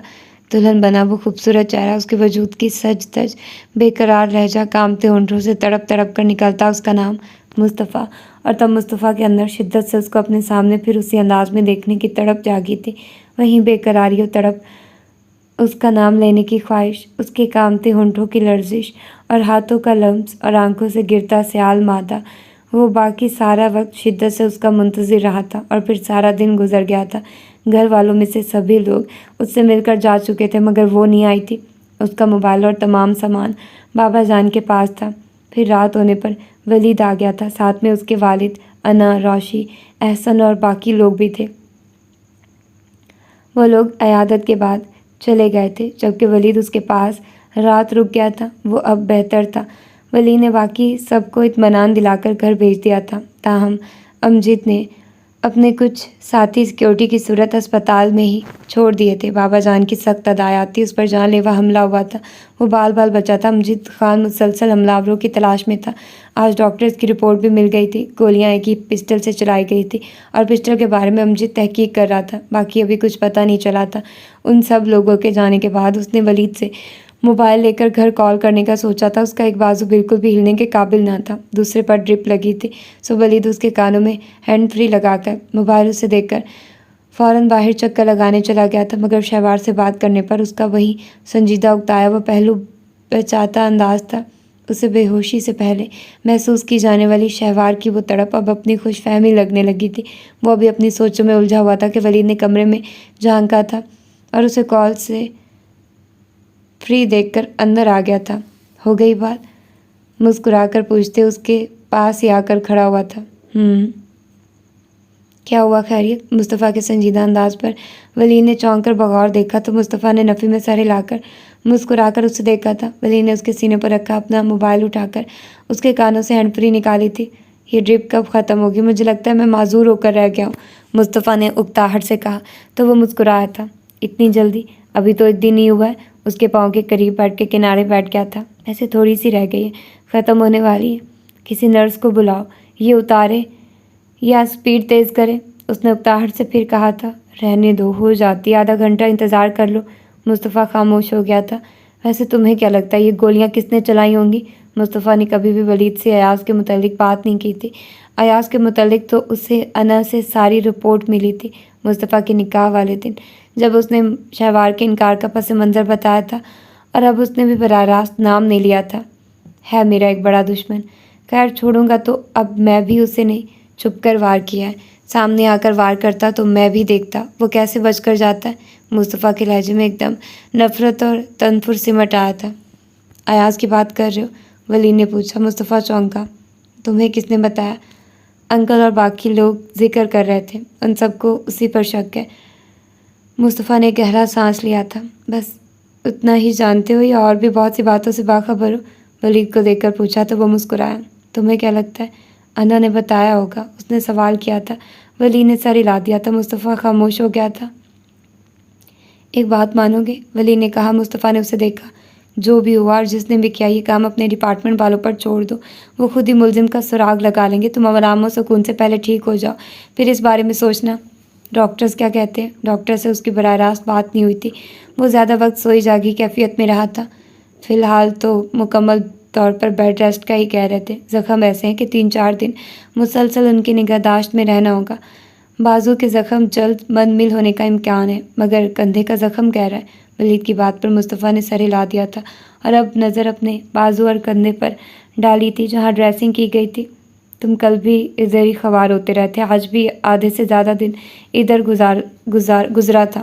دلہن بنا، وہ خوبصورت چہرہ، اس کے وجود کی سج دج، بے قرار لہجہ، کامتے ہونٹوں سے تڑپ تڑپ کر نکلتا اس کا نام مصطفیٰ، اور تب مصطفیٰ کے اندر شدت سے اس کو اپنے سامنے پھر اسی انداز میں دیکھنے کی تڑپ جاگی تھی۔ وہیں بے قراری و تڑپ، اس کا نام لینے کی خواہش، اس کے کامتے ہونٹوں کی لرزش اور ہاتھوں کا لمس اور آنکھوں سے گرتا سیال مادہ، وہ باقی سارا وقت شدت سے اس کا منتظر رہا تھا۔ اور پھر سارا دن گزر گیا تھا۔ گھر والوں میں سے سبھی لوگ اس سے مل کر جا چکے تھے، مگر وہ نہیں آئی تھی۔ اس کا موبائل اور تمام سامان بابا جان کے پاس تھا۔ پھر رات ہونے پر ولید آ گیا تھا، ساتھ میں اس کے والد، انا، روشی، احسن اور باقی لوگ بھی تھے۔ وہ لوگ عیادت کے بعد چلے گئے تھے، جبکہ ولید اس کے پاس رات رک گیا تھا۔ وہ اب بہتر تھا۔ ولید نے باقی سب کو اطمینان دلا کر گھر بھیج دیا تھا، تاہم امجد نے اپنے کچھ ساتھی سیکورٹی کی صورت اسپتال میں ہی چھوڑ دیے تھے۔ بابا جان کی سخت ہدایات تھی، اس پر جان لیوا حملہ ہوا تھا، وہ بال بال بچا تھا۔ امجد خان مسلسل حملہ آوروں کی تلاش میں تھا۔ آج ڈاکٹرز کی رپورٹ بھی مل گئی تھی۔ گولیاں ایک ہی پسٹل سے چلائی گئی تھی اور پسٹل کے بارے میں امجد تحقیق کر رہا تھا، باقی ابھی کچھ پتہ نہیں چلا تھا۔ ان سب لوگوں کے جانے کے بعد اس نے ولید سے موبائل لے کر گھر کال کرنے کا سوچا تھا۔ اس کا ایک بازو بالکل بھی ہلنے کے قابل نہ تھا، دوسرے پر ڈرپ لگی تھی، سو ولید اس کے کانوں میں ہینڈ فری لگا کر موبائل اسے دیکھ کر فوراً باہر چکر لگانے چلا گیا تھا، مگر شہوار سے بات کرنے پر اس کا وہی سنجیدہ اکتایا ہوا پہلو بچاتا انداز تھا۔ اسے بے ہوشی سے پہلے محسوس کی جانے والی شہوار کی وہ تڑپ اب اپنی خوش فہمی لگنے لگی تھی۔ وہ ابھی اپنی سوچوں میں الجھا ہوا تھا کہ ولید نے کمرے میں جھانکا تھا اور اسے کال سے فری دیکھ کر اندر آ گیا تھا۔ ہو گئی بات؟ مسکرا کر پوچھتے اس کے پاس ہی آ کر کھڑا ہوا تھا۔ کیا ہوا، خیریت؟ مصطفیٰ کے سنجیدہ انداز پر ولید نے چونک کر بغور دیکھا تو مصطفیٰ نے نفی میں سر ہلا کر مسکرا کر اسے دیکھا تھا۔ ولید نے اس کے سینے پر رکھا اپنا موبائل اٹھا کر اس کے کانوں سے ہینڈ فری نکالی تھی۔ یہ ڈرپ کب ختم ہوگی؟ مجھے لگتا ہے میں معذور ہو کر رہ گیا ہوں، مصطفیٰ نے اکتاہٹ سے کہا تو وہ مسکرایا تھا۔ اتنی جلدی؟ ابھی تو ایک دن ہی ہوا ہے۔ اس کے پاؤں کے قریب بیٹھ کے کنارے بیٹھ گیا تھا۔ ایسے تھوڑی سی رہ گئی ہے، ختم ہونے والی ہے۔ کسی نرس کو بلاؤ، یہ اتارے یا اسپیڈ تیز کرے، اس نے اکتاہٹ سے پھر کہا تھا۔ رہنے دو، ہو جاتی، آدھا گھنٹہ انتظار کر لو۔ مصطفیٰ خاموش ہو گیا تھا۔ ویسے تمہیں کیا لگتا ہے یہ گولیاں کس نے چلائی ہوں گی؟ مصطفیٰ نے کبھی بھی ولید سے ایاز کے متعلق بات نہیں کی تھی۔ ایاز کے متعلق تو اسے انا سے ساری رپورٹ ملی تھی، مصطفیٰ کے نکاح والے دن، جب اس نے شہوار کے انکار کا پس منظر بتایا تھا، اور اب اس نے بھی براہ راست نام نہیں لیا تھا۔ ہے میرا ایک بڑا دشمن۔ خیر چھوڑوں گا تو اب میں بھی اسے نہیں، چھپ کر وار کیا ہے، سامنے آ کر وار کرتا تو میں بھی دیکھتا وہ کیسے بچ کر جاتا ہے۔ مصطفیٰ کے لہجے میں ایک دم نفرت اور تنفر سمٹ آیا تھا۔ ایاز کی بات کر رہے ہو؟ ولید نے پوچھا۔ مصطفیٰ چونکا۔ تمہیں کس نے بتایا؟ انکل اور باقی لوگ ذکر کر رہے تھے، ان سب کو اسی پر شک ہے۔ مصطفیٰ نے گہرا سانس لیا تھا۔ بس اتنا ہی جانتے ہو یا اور بھی بہت سی باتوں سے باخبر ہو؟ ولید کو دیکھ کر پوچھا تو وہ مسکرایا۔ تمہیں کیا لگتا ہے؟ انا نے بتایا ہوگا، اس نے سوال کیا تھا۔ ولید نے سر ہلا دیا تھا۔ مصطفیٰ خاموش ہو گیا تھا۔ ایک بات مانو گے؟ ولید نے کہا۔ مصطفیٰ نے اسے دیکھا۔ جو بھی ہوا اور جس نے بھی کیا، یہ کام اپنے ڈپارٹمنٹ والوں پر چھوڑ دو، وہ خود ہی ملزم کا سراغ لگا لیں گے۔ تم آرام و سکون سے پہلے ٹھیک ہو جاؤ، پھر اس بارے میں سوچنا۔ ڈاکٹرز کیا کہتے ہیں؟ ڈاکٹر سے اس کی براہ راست بات نہیں ہوئی تھی، وہ زیادہ وقت سوئی جاگی کیفیت میں رہا تھا۔ فی الحال تو مکمل طور پر بیڈ ریسٹ کا ہی کہہ رہے تھے۔ زخم ایسے ہیں کہ 3-4 دن مسلسل ان کی نگہداشت میں رہنا ہوگا۔ بازو کے زخم جلد منمل ہونے کا امکان ہے، مگر کندھے کا زخم کہہ رہا ہے۔ ولید کی بات پر مصطفیٰ نے سر ہلا دیا تھا اور اب نظر اپنے بازو اور کندھے پر ڈالی تھی جہاں ڈریسنگ کی گئی تھی۔ تم کل بھی ادھر ہی خوار ہوتے رہتے، آج بھی آدھے سے زیادہ دن ادھر گزرا تھا۔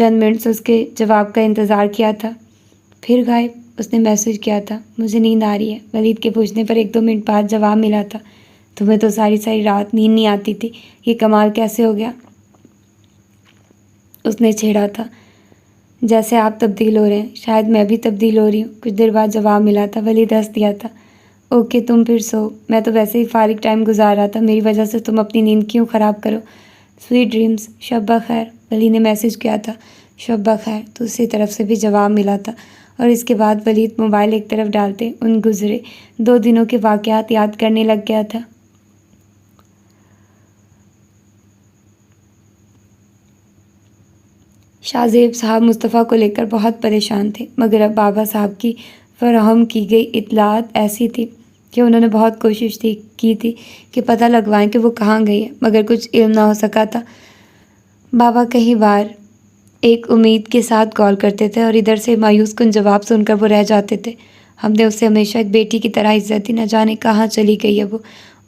چند منٹ سے اس کے جواب کا انتظار کیا تھا، پھر غائب۔ اس نے میسج کیا تھا، مجھے نیند آ رہی ہے۔ ولید کے پوچھنے پر 1-2 منٹ بعد جواب ملا تھا، تمہیں تو ساری ساری رات نیند نہیں آتی تھی، یہ کمال کیسے ہو گیا؟ اس نے چھیڑا تھا، جیسے آپ تبدیل ہو رہے ہیں، شاید میں بھی تبدیل ہو رہی ہوں۔ کچھ دیر بعد جواب ملا تھا۔ ولید ہنس دیا تھا، اوکے تم پھر سو، میں تو ویسے ہی فارغ ٹائم گزار رہا تھا، میری وجہ سے تم اپنی نیند کیوں خراب کرو؟ سویٹ ڈریمز، شب بخیر۔ ولید نے میسج کیا تھا، شب بخیر۔ تو اسی طرف سے بھی جواب ملا تھا، اور اس کے بعد ولید موبائل ایک طرف ڈالتے ان گزرے 2 دنوں کے واقعات یاد کرنے لگ گیا تھا۔ شاہ زیب صاحب مصطفیٰ کو لے کر بہت پریشان تھے، مگر اب بابا صاحب کی فراہم کی گئی اطلاعات ایسی تھی کہ انہوں نے بہت کوشش کی تھی کہ پتہ لگوائیں کہ وہ کہاں گئی ہے، مگر کچھ علم نہ ہو سکا تھا۔ بابا کئی بار ایک امید کے ساتھ کال کرتے تھے اور ادھر سے مایوس کن جواب سن کر وہ رہ جاتے تھے۔ ہم نے اسے ہمیشہ ایک بیٹی کی طرح عزت دی، نہ جانے کہاں چلی گئی ہے وہ۔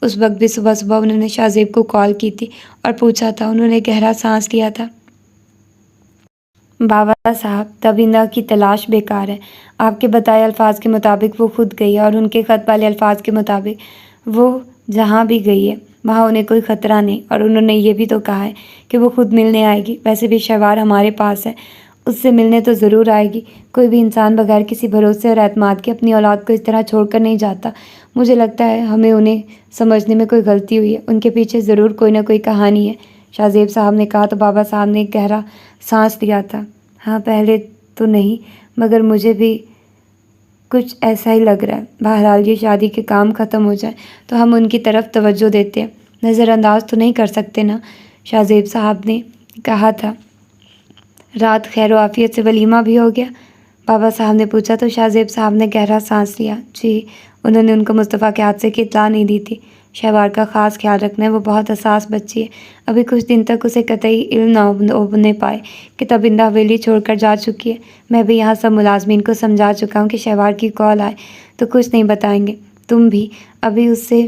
اس وقت بھی صبح صبح انہوں نے شاہ زیب کو کال کی تھی اور پوچھا تھا۔ انہوں نے گہرا سانس لیا تھا، بابا صاحب تبیندہ کی تلاش بیکار ہے، آپ کے بتائے الفاظ کے مطابق وہ خود گئی ہے، اور ان کے خط والے الفاظ کے مطابق وہ جہاں بھی گئی ہے وہاں انہیں کوئی خطرہ نہیں، اور انہوں نے یہ بھی تو کہا ہے کہ وہ خود ملنے آئے گی۔ ویسے بھی شہوار ہمارے پاس ہے، اس سے ملنے تو ضرور آئے گی۔ کوئی بھی انسان بغیر کسی بھروسے اور اعتماد کے اپنی اولاد کو اس طرح چھوڑ کر نہیں جاتا۔ مجھے لگتا ہے ہمیں انہیں سمجھنے میں کوئی غلطی ہوئی ہے، ان کے پیچھے ضرور کوئی نہ کوئی کہانی ہے، شاہ زیب صاحب نے کہا تو بابا صاحب نے ایک گہرا سانس لیا تھا۔ ہاں پہلے تو نہیں، مگر مجھے بھی کچھ ایسا ہی لگ رہا ہے۔ بہرحال یہ شادی کے کام ختم ہو جائے تو ہم ان کی طرف توجہ دیتے ہیں، نظر انداز تو نہیں کر سکتے نا، شاہ زیب صاحب نے کہا تھا۔ رات خیر و عافیت سے ولیمہ بھی ہو گیا؟ بابا صاحب نے پوچھا تو شاہ زیب صاحب نے گہرا سانس لیا۔ جی، انہوں نے ان کو مصطفیٰ کے حادثے کی اطلاع نہیں دی تھی۔ شہوار کا خاص خیال رکھنا ہے، وہ بہت حساس بچی ہے، ابھی کچھ دن تک اسے قطعی علم نہ ہونے پائے کہ تبندہ حویلی چھوڑ کر جا چکی ہے۔ میں بھی یہاں سب ملازمین کو سمجھا چکا ہوں کہ شہوار کی کال آئے تو کچھ نہیں بتائیں گے۔ تم بھی ابھی اس سے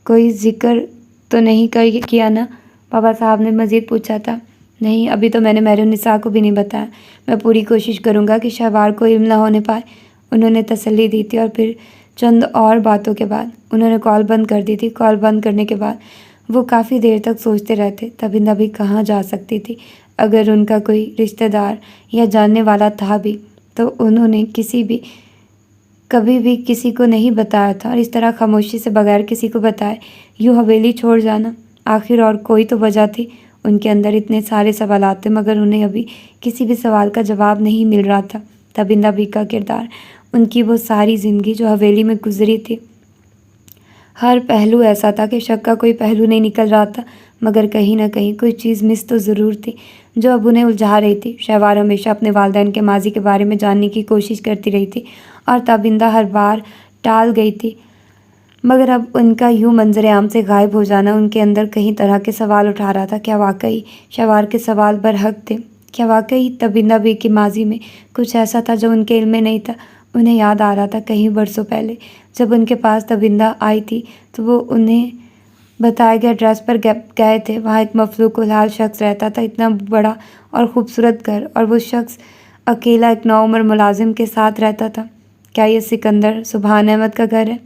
کوئی ذکر تو نہیں کیا نا؟ بابا صاحب نے مزید پوچھا تھا۔ نہیں، ابھی تو میں نے مہر النساء کو بھی نہیں بتایا، میں پوری کوشش کروں گا کہ شہوار کو علم نہ ہونے پائے، انہوں نے تسلی دی تھی۔ اور پھر چند اور باتوں کے بعد انہوں نے کال بند کر دی تھی۔ کال بند کرنے کے بعد وہ کافی دیر تک سوچتے رہتے، تبندہ بھی کہاں جا سکتی تھی؟ اگر ان کا کوئی رشتہ دار یا جاننے والا تھا بھی تو انہوں نے کبھی بھی کسی کو نہیں بتایا تھا، اور اس طرح خاموشی سے بغیر کسی کو بتائے یوں حویلی چھوڑ جانا، آخر اور کوئی تو وجہ تھی۔ ان کے اندر اتنے سارے سوالات تھے، مگر انہیں ابھی کسی بھی سوال کا جواب نہیں مل رہا تھا۔ تبندہ بھی کا کردار، ان کی وہ ساری زندگی جو حویلی میں گزری تھی، ہر پہلو ایسا تھا کہ شک کا کوئی پہلو نہیں نکل رہا تھا، مگر کہیں نہ کہیں کوئی چیز مس تو ضرور تھی جو اب انہیں الجھا رہی تھی۔ شہوار ہمیشہ اپنے والدین کے ماضی کے بارے میں جاننے کی کوشش کرتی رہی تھی، اور تبندہ ہر بار ٹال گئی تھی، مگر اب ان کا یوں منظر عام سے غائب ہو جانا ان کے اندر کئی طرح کے سوال اٹھا رہا تھا۔ کیا واقعی شہوار کے سوال برحق تھے؟ کیا واقعی تبندہ بھی کے ماضی میں کچھ ایسا تھا جو ان کے علم میں نہیں تھا؟ انہیں یاد آ رہا تھا کئی برسوں پہلے جب ان کے پاس تبندہ آئی تھی تو وہ انہیں بتائے گئے ایڈریس پر گئے تھے۔ وہاں ایک مفلوک الحال شخص رہتا تھا، اتنا بڑا اور خوبصورت گھر، اور وہ شخص اکیلا ایک نوعمر ملازم کے ساتھ رہتا تھا۔ کیا یہ سکندر سبحان احمد کا گھر ہے؟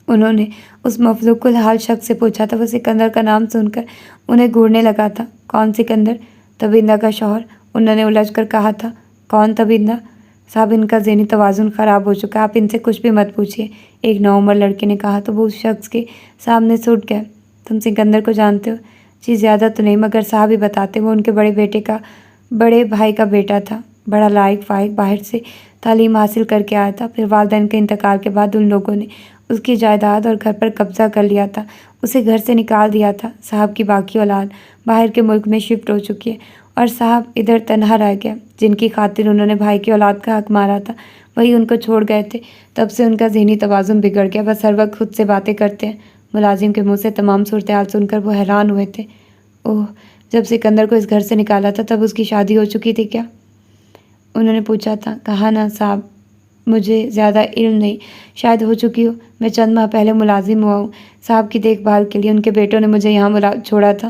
انہوں نے اس مفلوک الحال شخص سے پوچھا تھا۔ وہ سکندر کا نام سن کر انہیں گھورنے لگا تھا۔ کون سکندر؟ تبندہ کا شوہر، انہوں نے الجھ کر کہا تھا۔ کون تبندہ؟ صاحب ان کا ذہنی توازن خراب ہو چکا ہے، آپ ان سے کچھ بھی مت پوچھیے، ایک نوعمر لڑکے نے کہا تو وہ اس شخص کے سامنے سے اٹھ گئے۔ تم سکندر کو جانتے ہو؟ جی زیادہ تو نہیں، مگر صاحب ہی بتاتے، وہ ان کے بڑے بھائی کا بیٹا تھا، بڑا لائق فائق، باہر سے تعلیم حاصل کر کے آیا تھا۔ پھر والدین کے انتقال کے بعد ان لوگوں نے اس کی جائیداد اور گھر پر قبضہ کر لیا تھا، اسے گھر سے نکال دیا تھا۔ صاحب کی باقی اولاد باہر کے ملک میں شفٹ ہو چکی ہے، اور صاحب ادھر تنہا رہ گیا۔ جن کی خاطر انہوں نے بھائی کی اولاد کا حق مارا تھا وہی ان کو چھوڑ گئے تھے، تب سے ان کا ذہنی توازن بگڑ گیا، بس ہر وقت خود سے باتیں کرتے ہیں۔ ملازم کے منہ سے تمام صورتحال سن کر وہ حیران ہوئے تھے۔ اوہ، جب سکندر کو اس گھر سے نکالا تھا تب اس کی شادی ہو چکی تھی کیا؟ انہوں نے پوچھا تھا۔ کہا نا صاحب، مجھے زیادہ علم نہیں، شاید ہو چکی ہو، میں چند ماہ پہلے ملازم ہوا ہوں صاحب کی دیکھ بھال کے لیے، ان کے بیٹوں نے مجھے یہاں چھوڑا تھا۔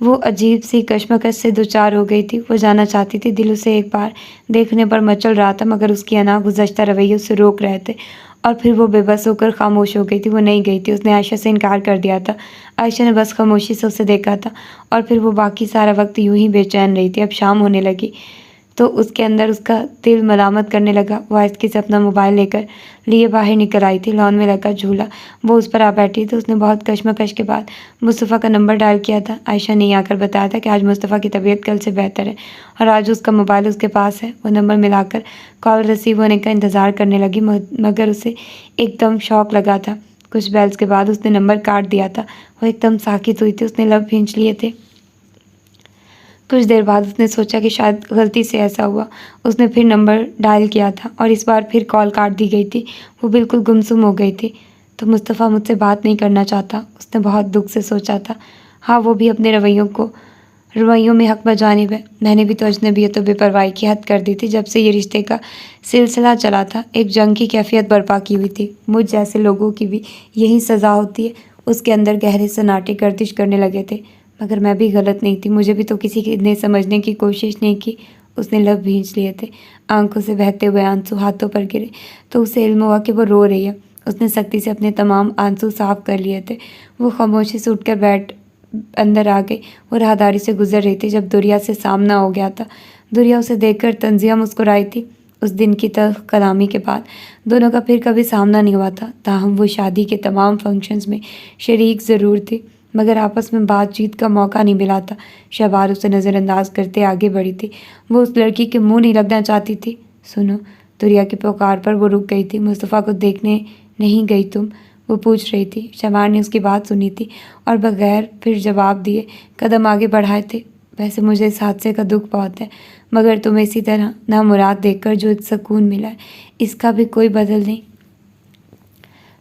وہ عجیب سی کشمکش سے دوچار ہو گئی تھی۔ وہ جانا چاہتی تھی، دل اسے ایک بار دیکھنے پر مچل رہا تھا، مگر اس کی انا گزشتہ رویے اسے روک رہے تھے، اور پھر وہ بے بس ہو کر خاموش ہو گئی تھی۔ وہ نہیں گئی تھی، اس نے عائشہ سے انکار کر دیا تھا۔ عائشہ نے بس خاموشی سے اسے دیکھا تھا، اور پھر وہ باقی سارا وقت یوں ہی بے چین رہی تھی۔ اب شام ہونے لگی تو اس کے اندر اس کا دل ملامت کرنے لگا۔ وہ آہستگی سے اپنا موبائل لے کر لیے باہر نکل آئی تھی۔ لان میں لگا جھولا وہ اس پر آ بیٹھی تھی۔ اس نے بہت کشمکش کے بعد مصطفیٰ کا نمبر ڈائل کیا تھا۔ عائشہ نے آ کر بتایا تھا کہ آج مصطفیٰ کی طبیعت کل سے بہتر ہے، اور آج اس کا موبائل اس کے پاس ہے۔ وہ نمبر ملا کر کال ریسیو ہونے کا انتظار کرنے لگی، مگر اسے ایک دم شوق لگا تھا۔ کچھ بیلز کے بعد اس نے نمبر کاٹ دیا تھا۔ وہ ایک دم ساکت ہوئی تھی، اس نے لب بھینچ لیے تھے۔ کچھ دیر بعد اس نے سوچا کہ شاید غلطی سے ایسا ہوا۔ اس نے پھر نمبر ڈائل کیا تھا، اور اس بار پھر کال کاٹ دی گئی تھی۔ وہ بالکل گمسم ہو گئی تھی۔ تو مصطفیٰ مجھ سے بات نہیں کرنا چاہتا، اس نے بہت دکھ سے سوچا تھا۔ ہاں، وہ بھی اپنے رویوں میں حق بجانب ہے۔ میں نے بھی تو اجنبیت و بے پرواہی کی حد کر دی تھی جب سے یہ رشتے کا سلسلہ چلا تھا۔ ایک جنگ کی کیفیت برپا کی ہوئی تھی۔ مجھ جیسے لوگوں کی بھی یہی سزا ہوتی ہے۔ اس کے اندر گہرے سناٹے گردش کرنے لگے تھے۔ مگر میں بھی غلط نہیں تھی، مجھے بھی تو کسی نے سمجھنے کی کوشش نہیں کی۔ اس نے لب بھینچ لیے تھے، آنکھوں سے بہتے ہوئے آنسو ہاتھوں پر گرے تو اسے علم ہوا کہ وہ رو رہی ہے۔ اس نے سختی سے اپنے تمام آنسو صاف کر لیے تھے۔ وہ خاموشی سے اٹھ کر اندر آ گئی۔ وہ راہداری سے گزر رہی تھی جب دریا سے سامنا ہو گیا تھا۔ دریا اسے دیکھ کر تنزیہ مسکرائی تھی۔ اس دن کی تلخ کلامی کے بعد دونوں کا پھر کبھی سامنا نہیں ہوا تھا، تاہم وہ شادی کے تمام فنکشنز میں شریک ضرور تھی، مگر آپس میں بات چیت کا موقع نہیں ملا تھا۔ شہبار اسے نظر انداز کرتے آگے بڑھی تھی۔ وہ اس لڑکی کے منہ نہیں لگنا چاہتی تھی۔ سنو، دریا کی پکار پر وہ رک گئی تھی۔ مصطفیٰ کو دیکھنے نہیں گئی تم؟ وہ پوچھ رہی تھی۔ شہبار نے اس کی بات سنی تھی اور بغیر پھر جواب دیے قدم آگے بڑھائے تھے۔ ویسے مجھے اس حادثے کا دکھ بہت ہے، مگر تمہیں اسی طرح نامراد دیکھ کر جو سکون ملا ہے، اس کا بھی کوئی بدل نہیں۔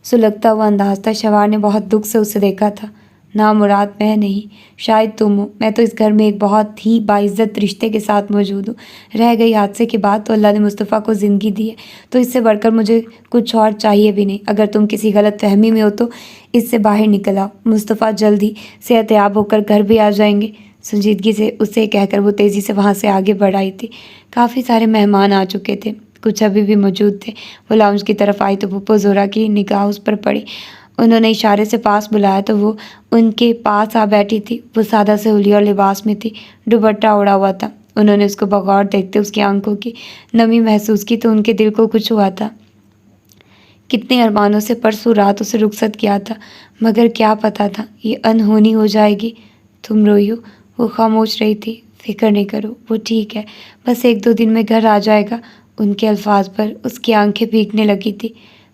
سلگتا ہوا انداز تھا۔ شہبار نے بہت دکھ سے اسے دیکھا تھا۔ نامراد میں نہیں، شاید تم ہو۔ میں تو اس گھر میں ایک بہت ہی باعزت رشتے کے ساتھ موجود ہوں۔ رہ گئی حادثے کے بعد تو اللہ نے مصطفیٰ کو زندگی دی ہے، تو اس سے بڑھ کر مجھے کچھ اور چاہیے بھی نہیں۔ اگر تم کسی غلط فہمی میں ہو تو اس سے باہر نکل آؤ۔ مصطفیٰ جلد ہی صحت یاب ہو کر گھر بھی آ جائیں گے۔ سنجیدگی سے اسے کہہ کر وہ تیزی سے وہاں سے آگے بڑھ آئی تھی۔ کافی سارے مہمان آ چکے تھے، کچھ ابھی بھی موجود تھے۔ وہ لاؤنج کی طرف آئی تو پھپھو زہرا کی نگاہ اس پر پڑی۔ انہوں نے اشارے سے پاس بلایا تو وہ ان کے پاس آ بیٹھی تھی۔ وہ سادہ سے حلیہ اور لباس میں تھی، دوپٹہ اوڑھا ہوا تھا۔ انہوں نے اس کو بغور دیکھتے اس کی آنکھوں کی نمی محسوس کی تو ان کے دل کو کچھ ہوا تھا۔ کتنے ارمانوں سے پرسوں رات اسے رخصت کیا تھا، مگر کیا پتا تھا یہ انہونی ہو جائے گی۔ تم روئی ہو؟ وہ خاموش رہی تھی۔ فکر نہیں کرو، وہ ٹھیک ہے، بس 1-2 دن میں گھر آ جائے گا۔ ان کے الفاظ پر اس کی آنکھیں بھیگنے لگی تھی۔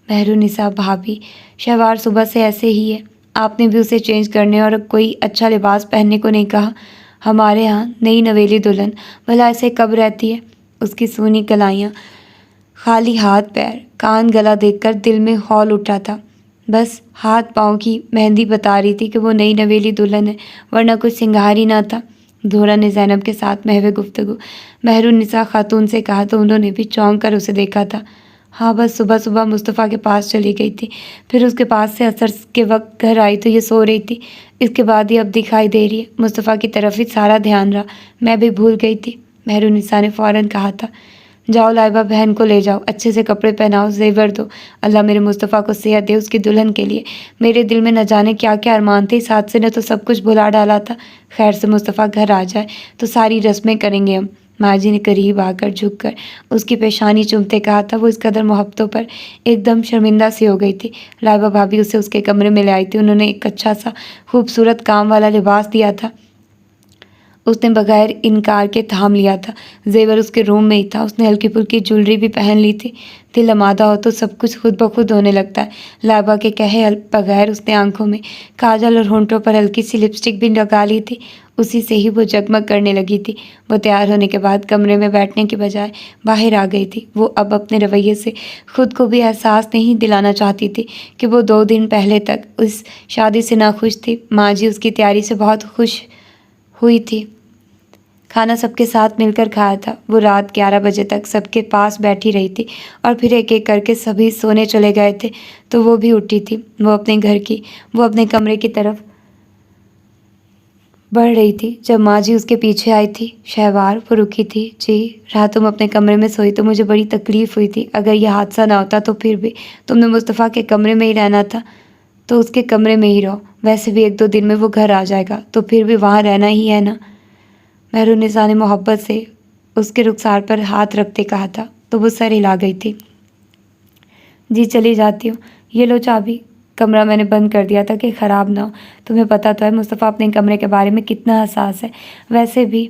مہرالنساء بھابھی، شہوار صبح سے ایسے ہی ہے، آپ نے بھی اسے چینج کرنے اور کوئی اچھا لباس پہننے کو نہیں کہا؟ ہمارے ہاں نئی نویلی دلہن بھلا ایسے کب رہتی ہے؟ اس کی سونی کلائیاں، خالی ہاتھ پیر، کان گلا دیکھ کر دل میں ہول اٹھا تھا۔ بس ہاتھ پاؤں کی مہندی بتا رہی تھی کہ وہ نئی نویلی دلہن ہے، ورنہ کچھ سنگار ہی نہ تھا۔ زہرا نے زینب کے ساتھ محو گفتگو مہرالنساء خاتون سے کہا تو انہوں نے بھی چونک کر اسے دیکھا تھا۔ ہاں، بس صبح صبح مصطفیٰ کے پاس چلی گئی تھی، پھر اس کے پاس سے عصر کے وقت گھر آئی تو یہ سو رہی تھی، اس کے بعد ہی اب دکھائی دے رہی ہے۔ مصطفیٰ کی طرف ہی سارا دھیان رہا، میں بھی بھول گئی تھی۔ مہرالنساء نے فوراً کہا تھا، جاؤ لائبہ بہن کو لے جاؤ، اچھے سے کپڑے پہناؤ، زیور دو۔ اللہ میرے مصطفیٰ کو صحت دے اس کی دلہن کے لیے۔ میرے دل میں نہ جانے کیا کیا ارمان تھے، اس حادثے نے تو سب کچھ بھلا ڈالا تھا۔ خیر سے مصطفیٰ گھر آ جائے تو ساری رسمیں کریں گے ہم۔ ماں جی نے قریب آ کر جھک کر اس کی پیشانی چومتے کہا تھا۔ وہ اس قدر محبتوں پر ایک دم شرمندہ سی ہو گئی تھی۔ لائبہ بھابھی اسے اس کے کمرے میں لے آئی تھی۔ انہوں نے ایک اچھا سا خوبصورت کام والا لباس دیا تھا، اس نے بغیر انکار کے تھام لیا تھا۔ زیور اس کے روم میں ہی تھا۔ اس نے ہلکی پھلکی جولری بھی پہن لی تھی۔ دل آمادہ ہو تو سب کچھ خود بخود ہونے لگتا ہے۔ لائبہ کے کہے بغیر اس نے آنکھوں میں کاجل اور ہونٹوں پر ہلکی سی لپسٹک بھی لگا لی تھی، اسی سے ہی وہ جگمگ کرنے لگی تھی۔ وہ تیار ہونے کے بعد کمرے میں بیٹھنے کے بجائے باہر آ گئی تھی۔ وہ اب اپنے رویے سے خود کو بھی احساس نہیں دلانا چاہتی تھی کہ وہ 2 دن پہلے تک اس شادی سے ناخوش تھی۔ ماں جی اس کی تیاری سے بہت خوش ہوئی تھی۔ کھانا سب کے ساتھ مل کر کھایا تھا۔ وہ رات 11 بجے تک سب کے پاس بیٹھی رہی تھی، اور پھر ایک ایک کر کے سبھی سونے چلے گئے تھے تو وہ بھی اٹھی تھی۔ وہ اپنے کمرے کی طرف بڑھ رہی تھی جب ماں جی اس کے پیچھے آئی تھی۔ شہوار، وہ رکی تھی۔ جی، رات تم اپنے کمرے میں سوئی تو مجھے بڑی تکلیف ہوئی تھی۔ اگر یہ حادثہ نہ ہوتا تو پھر بھی تم نے مصطفیٰ کے کمرے میں ہی رہنا تھا تو اس کے کمرے میں ہی رہو۔ ویسے بھی 1-2 دن میں وہ گھر آ جائے گا تو پھر بھی وہاں رہنا ہی ہے نا۔ مہرالنساء نے محبت سے اس کے رخسار پر ہاتھ رکھتے کہا تھا تو وہ سر ہلا گئی تھی۔ جی چلی جاتی ہوں، یہ لو چابی۔ کمرہ میں نے بند کر دیا تھا کہ خراب نہ ہو۔ تمہیں پتہ تو ہے مصطفیٰ اپنے کمرے کے بارے میں کتنا حساس ہے۔ ویسے بھی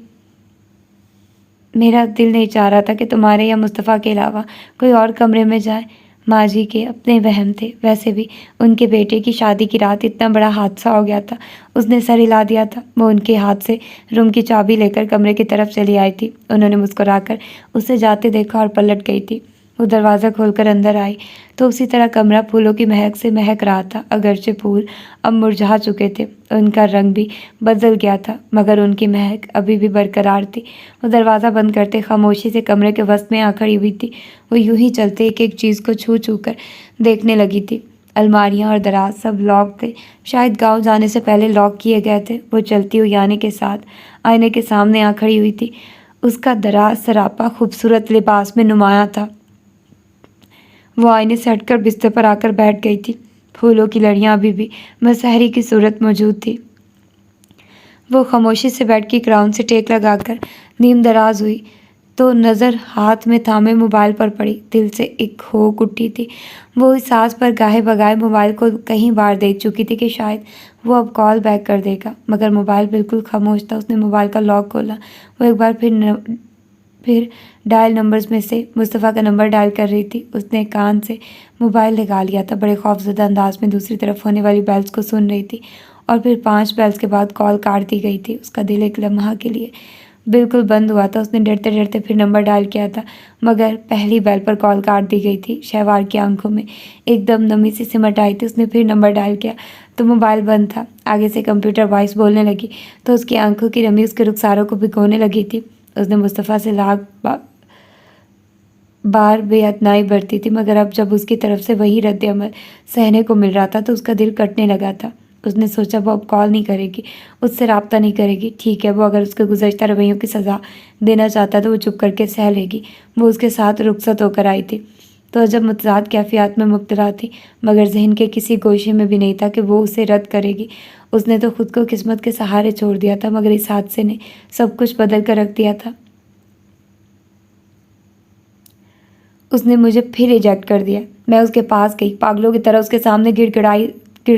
میرا دل نہیں چاہ رہا تھا کہ تمہارے یا مصطفیٰ کے علاوہ کوئی اور کمرے میں جائے۔ ماں جی کے اپنے وہم تھے۔ ویسے بھی ان کے بیٹے کی شادی کی رات اتنا بڑا حادثہ ہو گیا تھا، اس نے سر ہلا دیا تھا۔ وہ ان کے ہاتھ سے روم کی چابی لے کر کمرے کی طرف چلی آئی تھی۔ انہوں نے مسکرا کر اسے جاتے دیکھا اور پلٹ گئی تھی۔ وہ دروازہ کھول کر اندر آئی تو اسی طرح کمرہ پھولوں کی مہک سے مہک رہا تھا۔ اگرچہ پھول اب مرجھا چکے تھے، ان کا رنگ بھی بدل گیا تھا، مگر ان کی مہک ابھی بھی برقرار تھی۔ وہ دروازہ بند کرتے خاموشی سے کمرے کے وسط میں آ کھڑی ہوئی تھی۔ وہ یوں ہی چلتے ایک ایک چیز کو چھو چھو کر دیکھنے لگی تھی۔ الماریاں اور دراز سب لاک تھے، شاید گاؤں جانے سے پہلے لاک کیے گئے تھے۔ وہ چلتی ہوئی آنے کے ساتھ آئینے کے سامنے آ کھڑی ہوئی تھی۔ اس کا دراز سراپا خوبصورت لباس میں نمایاں تھا۔ وہ آئینے سے ہٹ کر بستر پر آ کر بیٹھ گئی تھی۔ پھولوں کی لڑیاں ابھی بھی مسحری کی صورت موجود تھی۔ وہ خاموشی سے بیٹھ کی کراؤن سے ٹیک لگا کر نیم دراز ہوئی تو نظر ہاتھ میں تھامے موبائل پر پڑی۔ دل سے ایک ہوک اٹھی تھی۔ وہ اس ساز پر گاہے بگائے موبائل کو کئی بار دیکھ چکی تھی کہ شاید وہ اب کال بیک کر دے گا، مگر موبائل بالکل خاموش تھا۔ اس نے موبائل کا لاک کھولا۔ وہ ایک بار پھر ڈائل نمبرز میں سے مصطفیٰ کا نمبر ڈائل کر رہی تھی۔ اس نے کان سے موبائل لگا لیا تھا، بڑے خوفزدہ انداز میں دوسری طرف ہونے والی بیلز کو سن رہی تھی، اور پھر 5 بیلز کے بعد کال کاٹ دی گئی تھی۔ اس کا دل ایک لمحہ کے لیے بالکل بند ہوا تھا۔ اس نے ڈرتے ڈرتے پھر نمبر ڈائل کیا تھا، مگر پہلی بیل پر کال کاٹ دی گئی تھی۔ شہوار کی آنکھوں میں ایک دم نمی سی سمٹ آئی تھی۔ اس نے پھر نمبر ڈائل کیا تو موبائل بند تھا۔ آگے سے کمپیوٹر وائس بولنے لگی تو اس کی آنکھوں کی نمی اس کے رخساروں کو بھگونے لگی تھی۔ اس نے مصطفیٰ سے لاکھ بار بے اعتنائی برتی تھی، مگر اب جب اس کی طرف سے وہی رد عمل سہنے کو مل رہا تھا تو اس کا دل کٹنے لگا تھا۔ اس نے سوچا وہ اب کال نہیں کرے گی، اس سے رابطہ نہیں کرے گی۔ ٹھیک ہے، وہ اگر اس کے گزشتہ رویوں کی سزا دینا چاہتا تو وہ چپ کر کے سہ لے گی۔ وہ اس کے ساتھ رخصت ہو کر آئی تھی تو جب متضاد کیفیات میں مبتلا تھی، مگر ذہن کے کسی گوشے میں بھی نہیں تھا کہ وہ اسے رد کرے گی۔ اس نے تو خود کو قسمت کے سہارے چھوڑ دیا تھا، مگر اس حادثے نے سب کچھ بدل کر رکھ دیا تھا۔ اس نے مجھے پھر ریجیکٹ کر دیا۔ میں اس کے پاس گئی، پاگلوں کی طرح اس کے سامنے گڑ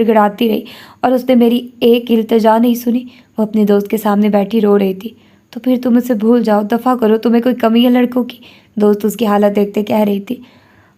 گڑاتی رہی، اور اس نے میری ایک التجا نہیں سنی۔ وہ اپنے دوست کے سامنے بیٹھی رو رہی تھی۔ تو پھر تم اسے بھول جاؤ، دفع کرو، تمہیں کوئی کمی ہے لڑکوں کی؟ دوست اس کی حالت دیکھتے کہہ رہی تھی۔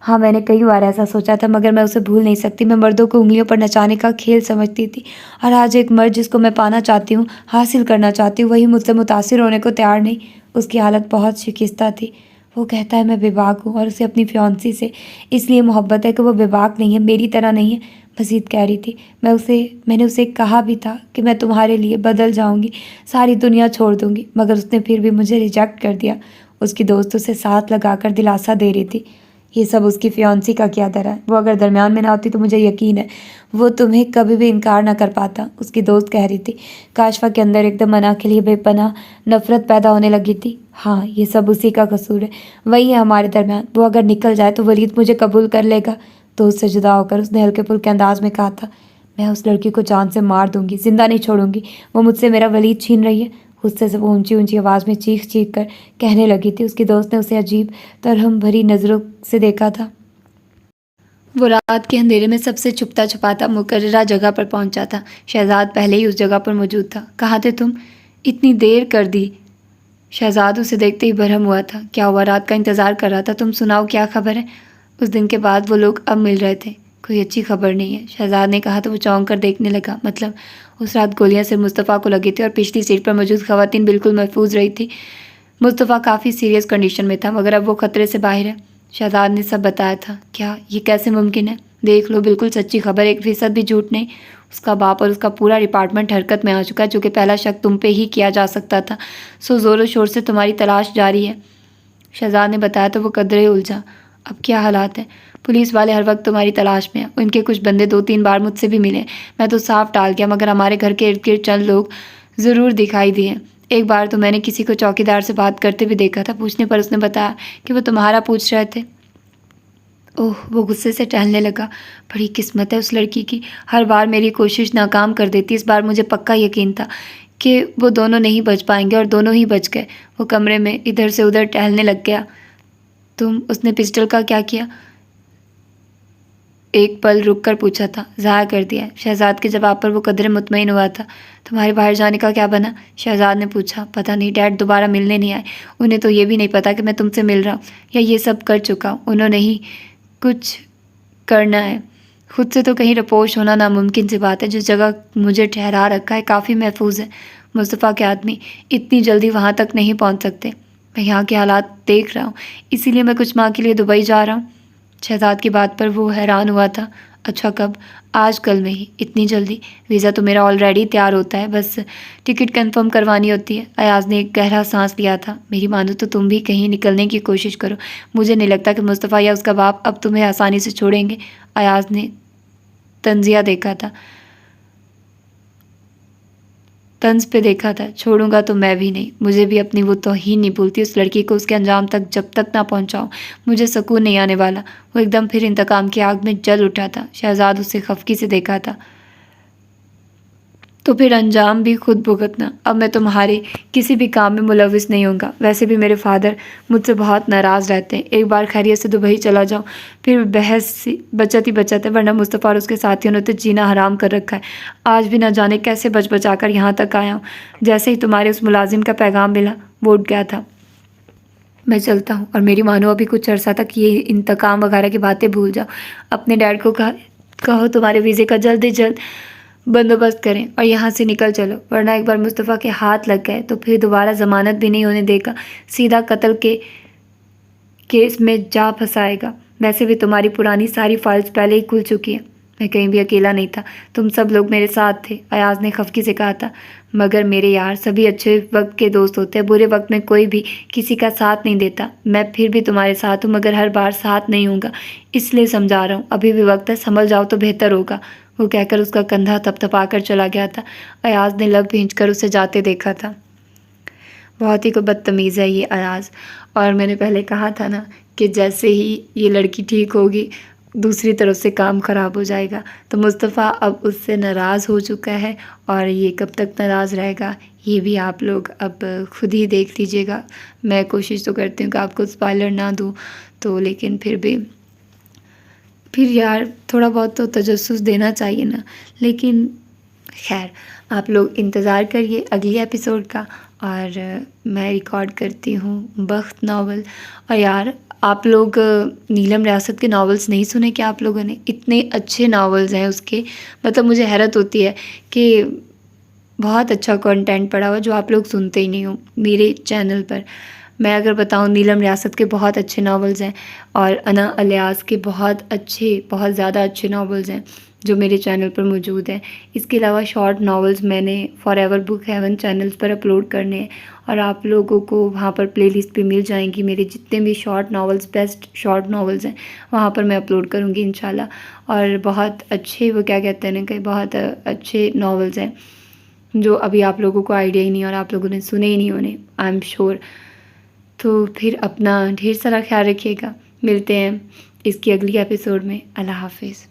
ہاں، میں نے کئی بار ایسا سوچا تھا، مگر میں اسے بھول نہیں سکتی۔ میں مردوں کو انگلیوں پر نچانے کا کھیل سمجھتی تھی، اور آج ایک مرد جس کو میں پانا چاہتی ہوں، حاصل کرنا چاہتی ہوں، وہی مجھ سے متاثر ہونے کو تیار نہیں۔ اس کی حالت بہت شکستہ تھی۔ وہ کہتا ہے میں بے باک ہوں، اور اسے اپنی فیانسی سے اس لیے محبت ہے کہ وہ بے باک نہیں ہے، میری طرح نہیں ہے۔ مزید کہہ رہی تھی، میں نے اسے کہا بھی تھا کہ میں تمہارے لیے بدل جاؤں گی، ساری دنیا چھوڑ دوں گی، مگر اس نے پھر بھی مجھے ریجیکٹ کر دیا۔ اس کی دوست اسے ساتھ لگا کر دلاسا دے رہی تھی۔ یہ سب اس کی فیانسی کا کیا در ہے؟ وہ اگر درمیان میں نہ ہوتی تو مجھے یقین ہے وہ تمہیں کبھی بھی انکار نہ کر پاتا، اس کی دوست کہہ رہی تھی۔ کاشفہ کے اندر ایک دم انا کے لیے بے پناہ نفرت پیدا ہونے لگی تھی۔ ہاں، یہ سب اسی کا قصور ہے، وہی ہے ہمارے درمیان۔ وہ اگر نکل جائے تو ولید مجھے قبول کر لے گا۔ دوست سے جدا ہو کر اس نے ہلکے پھلکے انداز میں کہا تھا، میں اس لڑکی کو جان سے مار دوں گی، زندہ نہیں چھوڑوں گی۔ وہ مجھ سے میرا ولید چھین رہی ہے۔ غصے سے وہ اونچی اونچی آواز میں چیخ چیخ کر کہنے لگی تھی۔ اس کی دوست نے اسے عجیب ترہم بھری نظروں سے دیکھا تھا۔ وہ رات کے اندھیرے میں سب سے چھپتا چھپاتا مقررہ جگہ پر پہنچا تھا۔ شہزاد پہلے ہی اس جگہ پر موجود تھا۔ کہاں تھے تم؟ اتنی دیر کر دی؟ شہزاد اسے دیکھتے ہی برہم ہوا تھا۔ کیا ہوا؟ رات کا انتظار کر رہا تھا۔ تم سناؤ، کیا خبر ہے؟ اس دن کے بعد وہ لوگ اب مل رہے تھے۔ کوئی اچھی خبر نہیں ہے، شہزاد نے کہا تو وہ چونک کر دیکھنے لگا۔ مطلب اس رات گولیاں صرف مصطفیٰ کو لگی تھی اور پچھلی سیٹ پر موجود خواتین بالکل محفوظ رہی تھی۔ مصطفیٰ کافی سیریس کنڈیشن میں تھا، مگر اب وہ خطرے سے باہر ہے۔ شہزاد نے سب بتایا تھا۔ کیا یہ کیسے ممکن ہے؟ دیکھ لو، بالکل سچی خبر، 1% بھی جھوٹ نہیں۔ اس کا باپ اور اس کا پورا ڈپارٹمنٹ حرکت میں آ چکا ہے، جو کہ پہلا شک تم پہ ہی کیا جا سکتا تھا، سو زور و شور سے تمہاری تلاش جاری ہے۔ شہزاد نے بتایا تو وہ قدرے الجھا۔ اب کیا حالات ہیں؟ پولیس والے ہر وقت تمہاری تلاش میں ہیں، ان کے کچھ بندے 2-3 بار مجھ سے بھی ملے، میں تو صاف ٹال گیا، مگر ہمارے گھر کے ارد گرد چند لوگ ضرور دکھائی دی ہیں۔ ایک بار تو میں نے کسی کو چوکیدار سے بات کرتے بھی دیکھا تھا۔ پوچھنے پر اس نے بتایا کہ وہ تمہارا پوچھ رہے تھے۔ اوہ، وہ غصے سے ٹہلنے لگا۔ بڑی قسمت ہے اس لڑکی کی، ہر بار میری کوشش ناکام کر دیتی۔ اس بار مجھے پکا یقین تھا کہ وہ دونوں نہیں بچ پائیں گے، اور دونوں ہی بچ گئے۔ وہ کمرے میں ادھر سے ادھر ٹہلنے لگ گیا۔ اس نے پسٹل کا کیا کیا؟ ایک پل رک کر پوچھا تھا۔ ضائع کر دیا ہے۔ شہزاد کے جواب پر وہ قدرے مطمئن ہوا تھا۔ تمہارے باہر جانے کا کیا بنا؟ شہزاد نے پوچھا۔ پتہ نہیں، ڈیڈ دوبارہ ملنے نہیں آئے۔ انہیں تو یہ بھی نہیں پتا کہ میں تم سے مل رہا ہوں یا یہ سب کر چکا ہوں۔ انہوں نے ہی کچھ کرنا ہے۔ خود سے تو کہیں رپوش ہونا ناممکن سی بات ہے۔ جس جگہ مجھے ٹھہرا رکھا ہے کافی محفوظ ہے۔ مصطفیٰ کے آدمی اتنی جلدی وہاں تک نہیں پہنچ سکتے۔ میں یہاں کے حالات دیکھ رہا ہوں، اسی لیے میں کچھ ماہ کے لیے دبئی جا رہا ہوں۔ شہزاد کی بات پر وہ حیران ہوا تھا۔ اچھا، کب؟ آج کل میں ہی؟ اتنی جلدی؟ ویزا تو میرا آلریڈی تیار ہوتا ہے، بس ٹکٹ کنفرم کروانی ہوتی ہے۔ ایاز نے ایک گہرا سانس لیا تھا۔ میری مانو تو تم بھی کہیں نکلنے کی کوشش کرو۔ مجھے نہیں لگتا کہ مصطفیٰ یا اس کا باپ اب تمہیں آسانی سے چھوڑیں گے۔ ایاز نے طنز پہ دیکھا تھا۔ چھوڑوں گا تو میں بھی نہیں۔ مجھے بھی اپنی وہ توہین نہیں بھولتی۔ اس لڑکی کو اس کے انجام تک جب تک نہ پہنچاؤں مجھے سکون نہیں آنے والا۔ وہ ایک دم پھر انتقام کی آگ میں جل اٹھا تھا۔ شہزاد اسے خفگی سے دیکھا تھا۔ تو پھر انجام بھی خود بھگتنا۔ اب میں تمہارے کسی بھی کام میں ملوث نہیں ہوں گا۔ ویسے بھی میرے فادر مجھ سے بہت ناراض رہتے ہیں۔ ایک بار خیریت سے دبئی چلا جاؤں پھر بحث بچت ہی بچت ہے، ورنہ مصطفیٰ اور اس کے ساتھیوں نے تو جینا حرام کر رکھا ہے۔ آج بھی نہ جانے کیسے بچ بچا کر یہاں تک آیا ہوں۔ جیسے ہی تمہارے اس ملازم کا پیغام ملا وہ اٹھ گیا تھا۔ میں چلتا ہوں، اور میری مانو ابھی کچھ عرصہ تک یہ انتقام وغیرہ کی باتیں بھول جاؤ۔ اپنے ڈیڈ کو کہو تمہارے ویزے کا جلد از جلد بندوبست کریں اور یہاں سے نکل چلو، ورنہ ایک بار مصطفیٰ کے ہاتھ لگ گئے تو پھر دوبارہ ضمانت بھی نہیں ہونے دے گا، سیدھا قتل کے کیس میں جا پھنسائے گا۔ ویسے بھی تمہاری پرانی ساری فائلز پہلے ہی کھل چکی ہیں۔ میں کہیں بھی اکیلا نہیں تھا، تم سب لوگ میرے ساتھ تھے، ایاز نے خفگی سے کہا تھا۔ مگر میرے یار، سبھی اچھے وقت کے دوست ہوتے ہیں، برے وقت میں کوئی بھی کسی کا ساتھ نہیں دیتا۔ میں پھر بھی تمہارے ساتھ ہوں، مگر ہر بار ساتھ نہیں ہوں گا، اس لیے سمجھا رہا ہوں۔ ابھی بھی وقت ہے، سنبھل جاؤ تو بہتر ہوگا۔ وہ کہہ کر اس کا کندھا تھپ تھپا کر چلا گیا تھا۔ ایاز نے لب بھینچ کر اسے جاتے دیکھا تھا۔ بہت ہی بدتمیز ہے یہ ایاز، اور میں نے پہلے کہا تھا نا کہ جیسے ہی یہ لڑکی ٹھیک ہوگی دوسری طرف سے کام خراب ہو جائے گا۔ تو مصطفیٰ اب اس سے ناراض ہو چکا ہے، اور یہ کب تک ناراض رہے گا یہ بھی آپ لوگ اب خود ہی دیکھ لیجیے گا۔ میں کوشش تو کرتی ہوں کہ آپ کو اسپائلر نہ دوں، تو لیکن پھر یار تھوڑا بہت تو تجسس دینا چاہیے نا۔ لیکن خیر، آپ لوگ انتظار کریے اگلی ایپیسوڈ کا، اور میں ریکارڈ کرتی ہوں بخت ناول۔ اور یار، آپ لوگ نیلم ریاست کے ناولز نہیں سنے کیا آپ لوگوں نے؟ اتنے اچھے ناولز ہیں اس کے، مطلب مجھے حیرت ہوتی ہے کہ بہت اچھا کنٹینٹ پڑا ہوا جو آپ لوگ سنتے ہی نہیں ہو میرے چینل پر۔ میں اگر بتاؤں، نیلم ریاست کے بہت اچھے ناولز ہیں، اور انا الیاس کے بہت زیادہ اچھے ناولز ہیں جو میرے چینل پر موجود ہیں۔ اس کے علاوہ شارٹ ناولز میں نے forever book heaven channels پر اپلوڈ کرنے ہیں، اور آپ لوگوں کو وہاں پر پلے لسٹ پہ مل جائیں گی میرے جتنے بھی short novels, best short novels ہیں وہاں پر میں اپلوڈ کروں گی انشاءاللہ۔ اور بہت اچھے، وہ کیا کہتے ہیں کہ بہت اچھے ناولز ہیں جو ابھی آپ لوگوں کو آئیڈیا ہی نہیں، اور آپ لوگوں نے سنے ہی نہیں ہونے، آئی ایم شیور۔ تو پھر اپنا ڈھیر سارا خیال رکھیے گا، ملتے ہیں اس کی اگلی ایپیسوڈ میں۔ اللہ حافظ۔